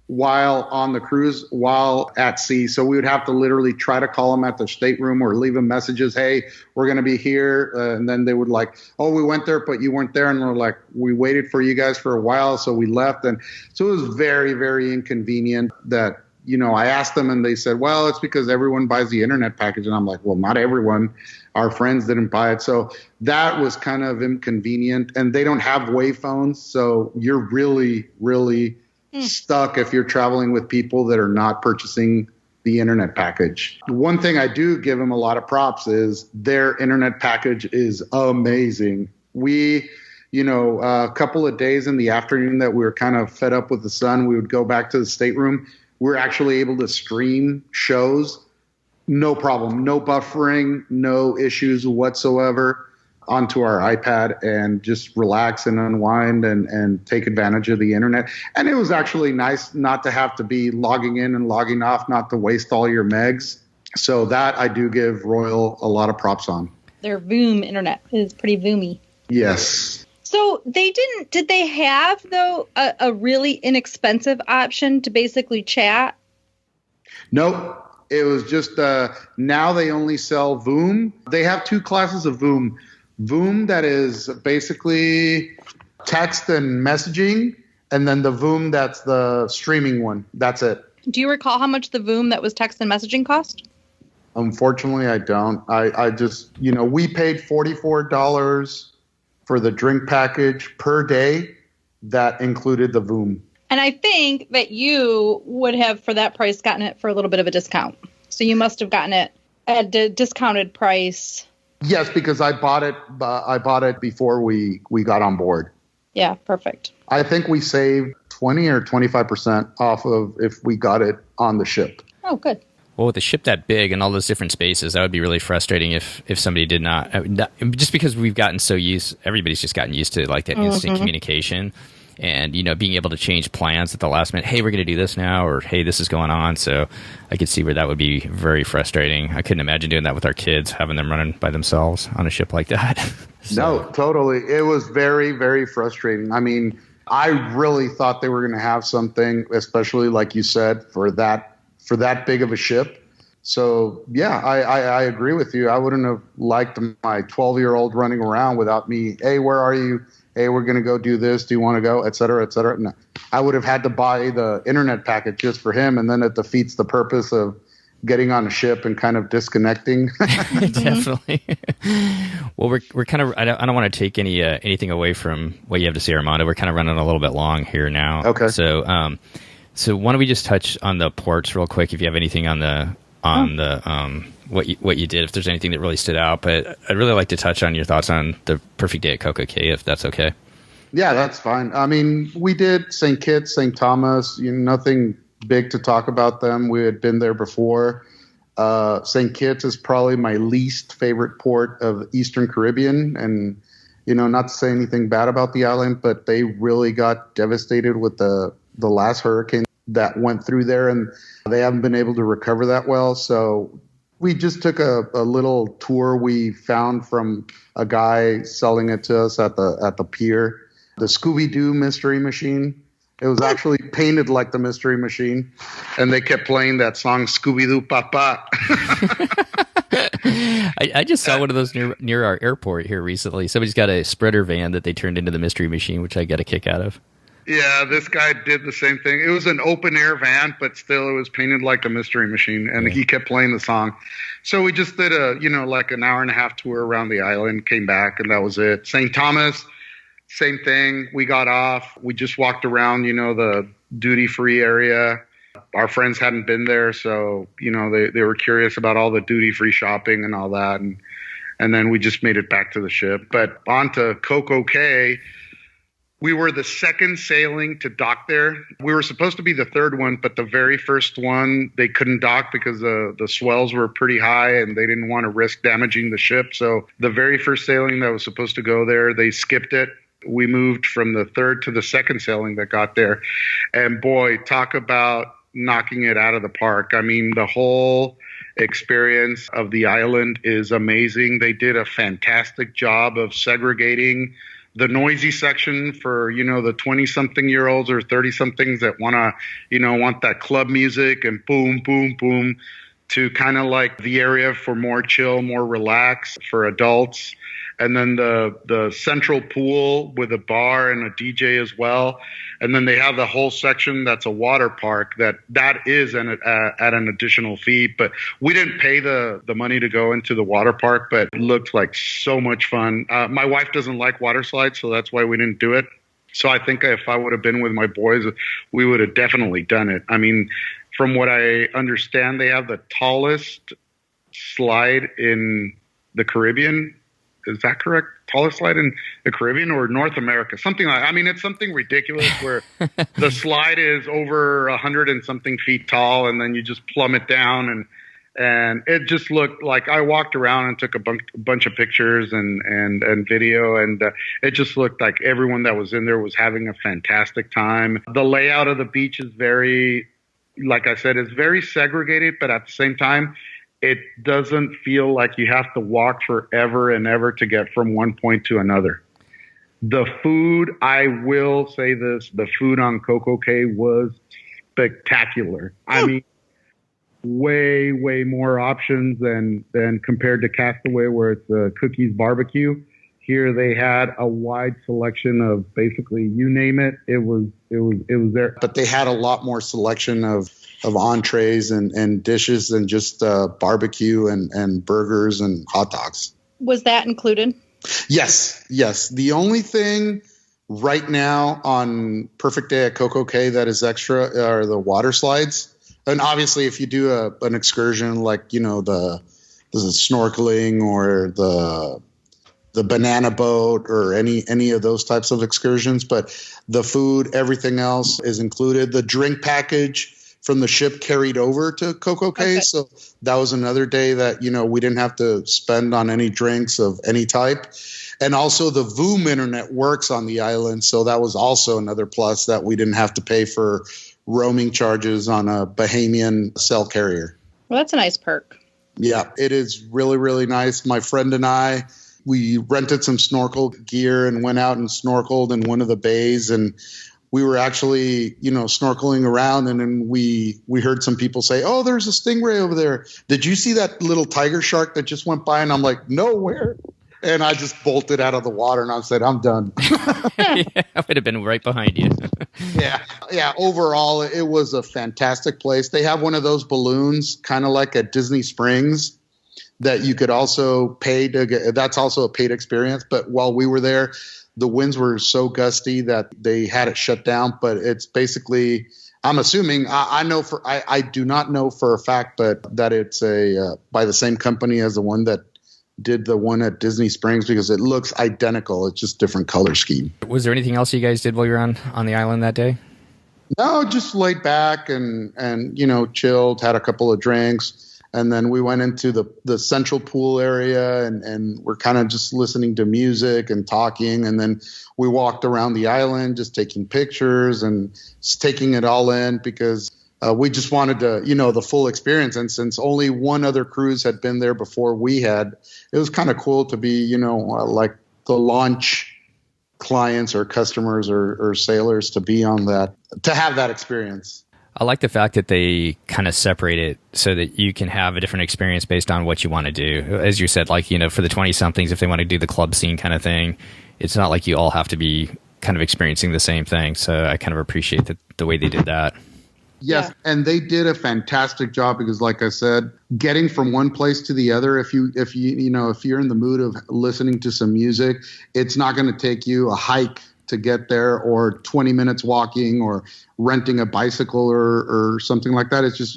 Speaker 3: while on the cruise, while at sea. So we would have to literally try to call them at their stateroom or leave them messages. Hey, we're going to be here. And then they would like, oh, we went there, but you weren't there. And we're like, we waited for you guys for a while. So we left. And so it was very, very inconvenient that, I asked them and they said, well, it's because everyone buys the internet package. And I'm like, well, not everyone. Our friends didn't buy it. So that was kind of inconvenient. And they don't have Wave phones. So you're really, really stuck if you're traveling with people that are not purchasing the internet package. One thing I do give them a lot of props is their internet package is amazing. We, a couple of days in the afternoon that we were kind of fed up with the sun, we would go back to the stateroom. We're actually able to stream shows. No problem. No buffering, no issues whatsoever onto our iPad and just relax and unwind and take advantage of the internet. And it was actually nice not to have to be logging in and logging off, not to waste all your megs. So that I do give Royal a lot of props on.
Speaker 2: Their Voom internet is pretty Voomy.
Speaker 3: Yes.
Speaker 2: So did they have, though, a really inexpensive option to basically chat?
Speaker 3: Nope. It was just now they only sell Voom. They have two classes of Voom. Voom that is basically text and messaging, and then the Voom that's the streaming one. That's it.
Speaker 2: Do you recall how much the Voom that was text and messaging cost?
Speaker 3: Unfortunately, I don't. I just, we paid $44 for the drink package per day. That included the Voom.
Speaker 2: And I think that you would have, for that price, gotten it for a little bit of a discount. So you must have gotten it at a discounted price.
Speaker 3: Yes, because I bought it before we got on board.
Speaker 2: Yeah, perfect.
Speaker 3: I think we saved 20 or 25% off of if we got it on the ship.
Speaker 2: Oh, good.
Speaker 1: Well, with a ship that big and all those different spaces, that would be really frustrating if somebody did not, just because we've gotten so everybody's just gotten used to like that instant communication and, being able to change plans at the last minute. Hey, we're going to do this now, or hey, this is going on. So I could see where that would be very frustrating. I couldn't imagine doing that with our kids, having them running by themselves on a ship like that.
Speaker 3: No, totally. It was very, very frustrating. I mean, I really thought they were going to have something, especially like you said, for that big of a ship, So yeah, I agree with you. I wouldn't have liked my 12-year-old running around without me. Hey, where are you? Hey, we're going to go do this. Do you want to go? Et cetera, et cetera. No, I would have had to buy the internet packet just for him. And then it defeats the purpose of getting on a ship and kind of disconnecting.
Speaker 1: Definitely. Well, we're kind of, I don't want to take anything away from what you have to say, Armando. We're kind of running a little bit long here now.
Speaker 3: Okay.
Speaker 1: So why don't we just touch on the ports real quick, if you have anything on what you did, if there's anything that really stood out. But I'd really like to touch on your thoughts on the Perfect Day at Coco Cay, if that's okay.
Speaker 3: Yeah, that's fine. I mean, we did St. Kitts, St. Thomas, nothing big to talk about them. We had been there before. St. Kitts is probably my least favorite port of Eastern Caribbean. And, not to say anything bad about the island, but they really got devastated with the last hurricane that went through there, and they haven't been able to recover that well. So we just took a little tour we found from a guy selling it to us at the pier. The Scooby-Doo Mystery Machine. It was actually painted like the Mystery Machine, and they kept playing that song Scooby-Doo Papa.
Speaker 1: I just saw one of those near our airport here recently. Somebody's got a spreader van that they turned into the Mystery Machine, which I got a kick out of.
Speaker 3: Yeah, this guy did the same thing. It was an open air van, but still it was painted like a Mystery Machine, and he kept playing the song. So we just did like an hour and a half tour around the island, came back, and that was it. St. Thomas, same thing. We got off. We just walked around, the duty-free area. Our friends hadn't been there, so, they were curious about all the duty-free shopping and all that, and then we just made it back to the ship. But on to Coco Cay. We were the second sailing to dock there. We were supposed to be the third one, but the very first one, they couldn't dock because the swells were pretty high and they didn't want to risk damaging the ship. So the very first sailing that was supposed to go there, they skipped it. We moved from the third to the second sailing that got there. And boy, talk about knocking it out of the park. I mean, the whole experience of the island is amazing. They did a fantastic job of segregating the noisy section for, the 20-something-year-olds or 30-somethings that want that club music and boom, boom, boom, to kind of like the area for more chill, more relaxed for adults. And then the central pool with a bar and a DJ as well. And then they have the whole section that's a water park that is at an additional fee. But we didn't pay the money to go into the water park, but it looked like so much fun. My wife doesn't like water slides, so that's why we didn't do it. So I think if I would have been with my boys, we would have definitely done it. I mean, from what I understand, they have the tallest slide in the Caribbean. Is that correct? Tallest slide in the Caribbean or North America? Something like, it's something ridiculous where the slide is over 100 and something feet tall, and then you just plummet down, and it just looked like I walked around and took a bunch of pictures and video, and it just looked like everyone that was in there was having a fantastic time. The layout of the beach is very, like I said, it's very segregated, but at the same time, it doesn't feel like you have to walk forever and ever to get from one point to another. The food, I will say this, the food on Coco Cay was spectacular. I mean, way, way more options than compared to Castaway, where it's a cookies barbecue. Here they had a wide selection of basically you name it. It was there. But they had a lot more selection of entrees and dishes than just barbecue and burgers and hot dogs.
Speaker 2: Was that included?
Speaker 3: Yes. The only thing right now on Perfect Day at Coco Cay that is extra are the water slides. And obviously, if you do an excursion like, the snorkeling or the banana boat or any of those types of excursions, but the food, everything else is included. The drink package from the ship carried over to Coco Cay. Okay. So that was another day that, we didn't have to spend on any drinks of any type. And also the Voom internet works on the island. So that was also another plus that we didn't have to pay for roaming charges on a Bahamian cell carrier.
Speaker 2: Well, that's a nice perk.
Speaker 3: Yeah, it is really, really nice. My friend and I, we rented some snorkel gear and went out and snorkeled in one of the bays, and we were actually, snorkeling around, and then we heard some people say, "Oh, there's a stingray over there. Did you see that little tiger shark that just went by?" And I'm like, "No, where?" And I just bolted out of the water, and I said, "I'm done."
Speaker 1: Yeah, I would have been right behind you.
Speaker 3: Yeah. Overall, it was a fantastic place. They have one of those balloons, kind of like at Disney Springs, that you could also pay to get. That's also a paid experience. But while we were there, the winds were so gusty that they had it shut down. But it's basically, I'm assuming, I do not know for a fact, but that it's by the same company as the one that did the one at Disney Springs, because it looks identical. It's just different color scheme.
Speaker 1: Was there anything else you guys did while you were on the island that day?
Speaker 3: No, just laid back and chilled, had a couple of drinks, and then we went into the central pool area and we're kind of just listening to music and talking, and then we walked around the island just taking pictures and just taking it all in, because we just wanted to, the full experience. And since only one other cruise had been there before we had, it was kind of cool to be, like the launch clients or customers or sailors to be on that, to have that experience.
Speaker 1: I like the fact that they kind of separate it so that you can have a different experience based on what you want to do. As you said, like, for the 20-somethings, if they want to do the club scene kind of thing, it's not like you all have to be kind of experiencing the same thing. So I kind of appreciate the way they did that.
Speaker 3: Yes, yeah. And they did a fantastic job, because, like I said, getting from one place to the other, if you're in the mood of listening to some music, it's not going to take you a hike to get there, or 20 minutes walking, or renting a bicycle or something like that. It's just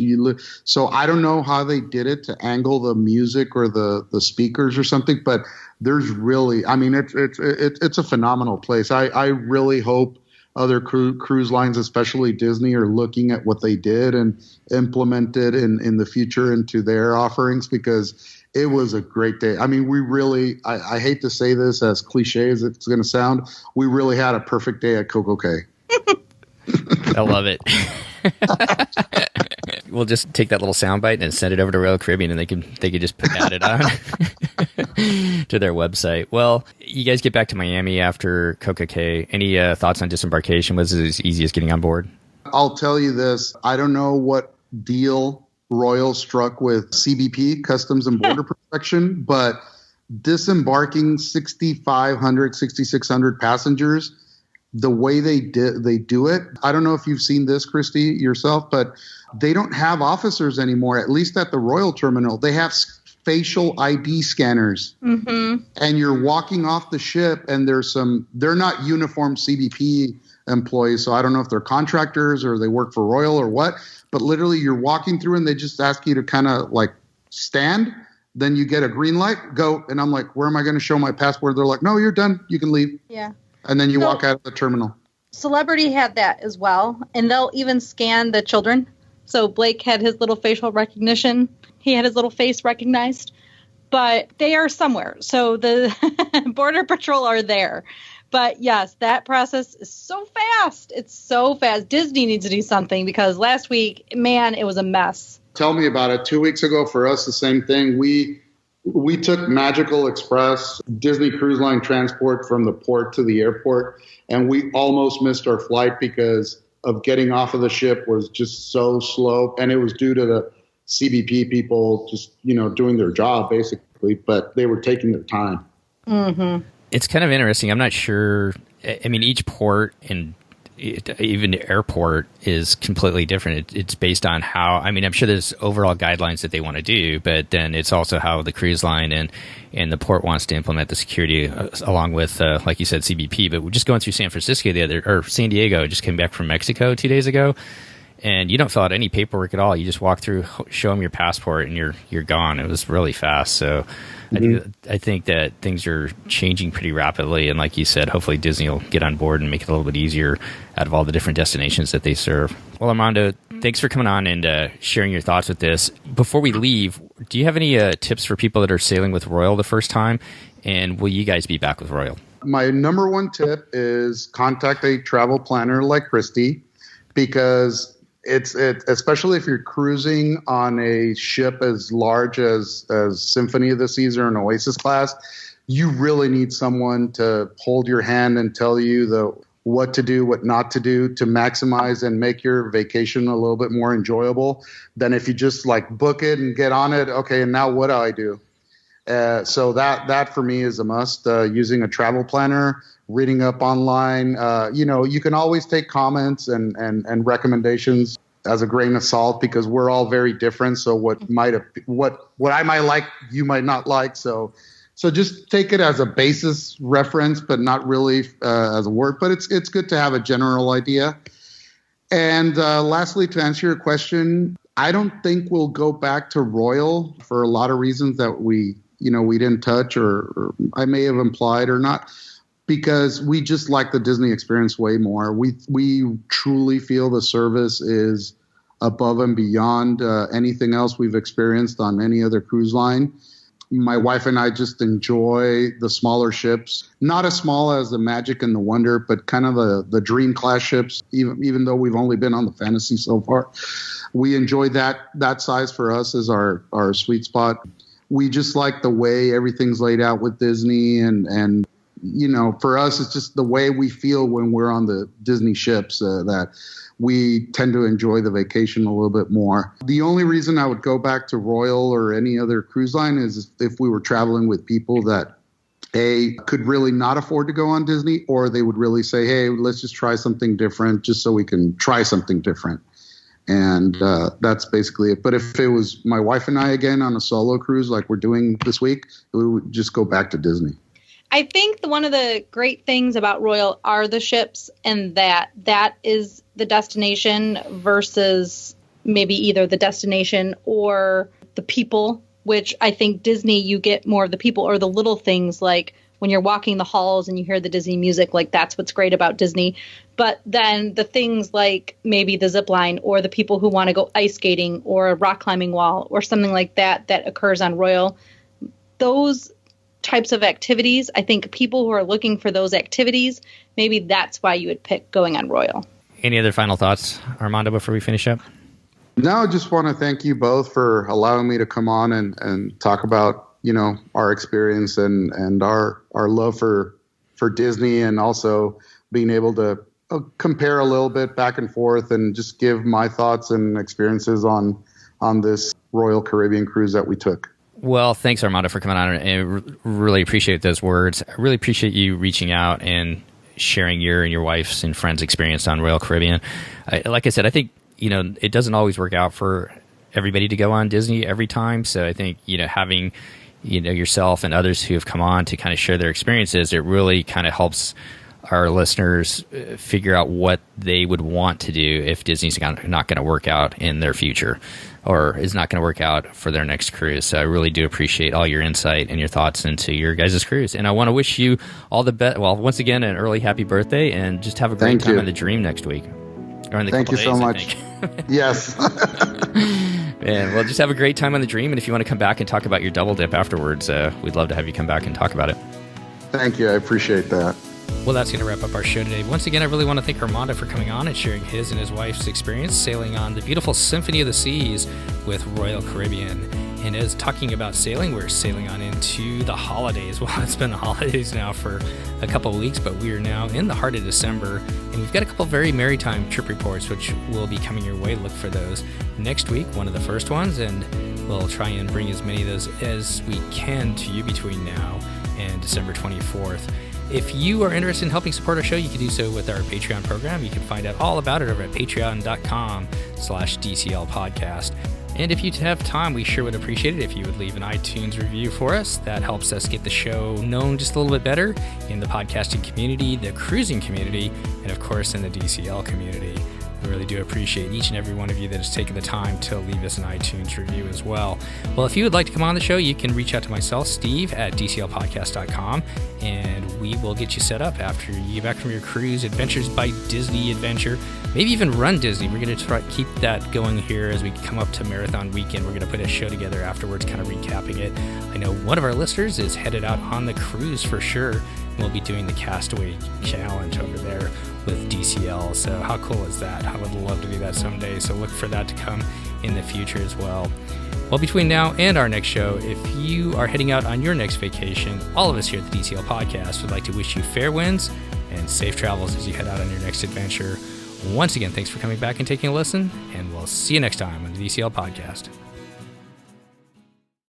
Speaker 3: so I don't know how they did it to angle the music or the speakers or something, but there's really, it's a phenomenal place. I really hope other cruise lines, especially Disney, are looking at what they did and implemented in the future into their offerings, because it was a great day. We really, I hate to say this, as cliche as it's going to sound, we really had a perfect day at CocoCay.
Speaker 1: I love it. We'll just take that little soundbite and send it over to Royal Caribbean, and they could just add it on to their website. Well, you guys get back to Miami after CocoCay. Any thoughts on disembarkation? Was it as easy as getting on board?
Speaker 3: I'll tell you this. I don't know what deal Royal struck with CBP, Customs and Border Protection, but disembarking 6,500, 6,600 passengers, the way they do it, I don't know if you've seen this, Christy, yourself, but they don't have officers anymore, at least at the Royal Terminal. They have facial ID scanners. Mm-hmm. And you're walking off the ship, and they're not uniformed CBP employees, so I don't know if they're contractors or they work for Royal or what, but literally you're walking through and they just ask you to kind of like stand. Then you get a green light, go. And I'm like, where am I going to show my passport? They're like, no, you're done. You can leave.
Speaker 2: Yeah.
Speaker 3: And then you walk out of the terminal.
Speaker 2: Celebrity had that as well. And they'll even scan the children. So Blake had his little facial recognition. He had his little face recognized. But they are somewhere. So the Border Patrol are there. But yes, that process is so fast. It's so fast. Disney needs to do something, because last week, man, it was a mess.
Speaker 3: Tell me about it. 2 weeks ago for us, the same thing. We took Magical Express, Disney Cruise Line transport from the port to the airport, and we almost missed our flight because of getting off of the ship was just so slow. And it was due to the CBP people just, doing their job basically, but they were taking their time.
Speaker 2: Mm-hmm.
Speaker 1: It's kind of interesting. I'm not sure. Each port and even the airport is completely different. It's based on how, I'm sure there's overall guidelines that they want to do, but then it's also how the cruise line and the port wants to implement the security along with, like you said, CBP. But we're just going through San San Diego, just came back from Mexico 2 days ago. And you don't fill out any paperwork at all. You just walk through, show them your passport, and you're gone. It was really fast. So I think that things are changing pretty rapidly. And like you said, hopefully Disney will get on board and make it a little bit easier out of all the different destinations that they serve. Well, Armando, thanks for coming on and sharing your thoughts with this. Before we leave, do you have any tips for people that are sailing with Royal the first time? And will you guys be back with Royal?
Speaker 3: My number one tip is contact a travel planner like Christy, because it's especially if you're cruising on a ship as large as Symphony of the Seas or an Oasis class, you really need someone to hold your hand and tell you what to do, what not to do to maximize and make your vacation a little bit more enjoyable than if you just like book it and get on it. Okay, and now what do I do? So that for me is a must. Using a travel planner, reading up online. You can always take comments and recommendations as a grain of salt because we're all very different. So what I might like, you might not like. So just take it as a basis reference, but not really as a word. But it's good to have a general idea. And lastly, to answer your question, I don't think we'll go back to Royal for a lot of reasons that we didn't touch or I may have implied or not, because we just like the Disney experience way more. We truly feel the service is above and beyond anything else we've experienced on any other cruise line. My wife and I just enjoy the smaller ships, not as small as the Magic and the Wonder, but kind of the Dream class ships, even though we've only been on the Fantasy so far. We enjoy that size for us as our sweet spot. We just like the way everything's laid out with Disney and for us, it's just the way we feel when we're on the Disney ships that we tend to enjoy the vacation a little bit more. The only reason I would go back to Royal or any other cruise line is if we were traveling with people that could really not afford to go on Disney, or they would really say, hey, let's just try something different just so we can try something different. And that's basically it. But if it was my wife and I again on a solo cruise like we're doing this week, we would just go back to Disney.
Speaker 2: I think one of the great things about Royal are the ships, and that is the destination versus maybe either the destination or the people, which I think Disney, you get more of the people or the little things like when you're walking the halls and you hear the Disney music, like that's what's great about Disney. But then the things like maybe the zip line or the people who want to go ice skating or a rock climbing wall or something like that occurs on Royal, those types of activities, I think people who are looking for those activities, maybe that's why you would pick going on Royal.
Speaker 1: Any other final thoughts, Armando, before we finish up?
Speaker 3: No, I just want to thank you both for allowing me to come on and talk about, our experience and our love for Disney, and also being able to compare a little bit back and forth and just give my thoughts and experiences on this Royal Caribbean cruise that we took.
Speaker 1: Well, thanks, Armando, for coming on, and really appreciate those words. I really appreciate you reaching out and sharing your and your wife's and friends' experience on Royal Caribbean. Like I said, I think, it doesn't always work out for everybody to go on Disney every time. So I think, having, yourself and others who have come on to kind of share their experiences, it really kind of helps our listeners figure out what they would want to do if Disney's not going to work out in their future or is not going to work out for their next cruise. So I really do appreciate all your insight and your thoughts into your guys' cruise. And I want to wish you all the best. Well, once again, an early happy birthday, and just have a great time on the Dream next week. Or in the
Speaker 3: Thank you
Speaker 1: days,
Speaker 3: so much. Yes.
Speaker 1: And well, just have a great time on the Dream. And if you want to come back and talk about your double dip afterwards, we'd love to have you come back and talk about it.
Speaker 3: Thank you. I appreciate that.
Speaker 1: Well, that's going to wrap up our show today. Once again, I really want to thank Armando for coming on and sharing his and his wife's experience sailing on the beautiful Symphony of the Seas with Royal Caribbean. And as talking about sailing, we're sailing on into the holidays. Well, it's been the holidays now for a couple of weeks, but we are now in the heart of December, and we've got a couple of very maritime trip reports, which will be coming your way. Look for those next week, one of the first ones, and we'll try and bring as many of those as we can to you between now and December 24th. If you are interested in helping support our show, you can do so with our Patreon program. You can find out all about it over at patreon.com/DCL podcast. And if you have time, we sure would appreciate it if you would leave an iTunes review for us. That helps us get the show known just a little bit better in the podcasting community, the cruising community, and of course in the DCL community. We really do appreciate each and every one of you that has taken the time to leave us an iTunes review as well. Well, if you would like to come on the show, you can reach out to myself, Steve, at DCLpodcast.com, and we will get you set up after you get back from your cruise, Adventures by Disney adventure, maybe even Run Disney. We're going to try to keep that going here as we come up to Marathon Weekend. We're going to put a show together afterwards, kind of recapping it. I know one of our listeners is headed out on the cruise for sure. We'll be doing the Castaway Challenge over there with DCL. So how cool is that? I would love to do that someday. So look for that to come in the future as well. Well, between now and our next show, if you are heading out on your next vacation, all of us here at the DCL Podcast would like to wish you fair winds,
Speaker 4: and safe travels as you head out on your next adventure. Once again, thanks for coming back and taking a listen, and we'll see you next time on the DCL Podcast.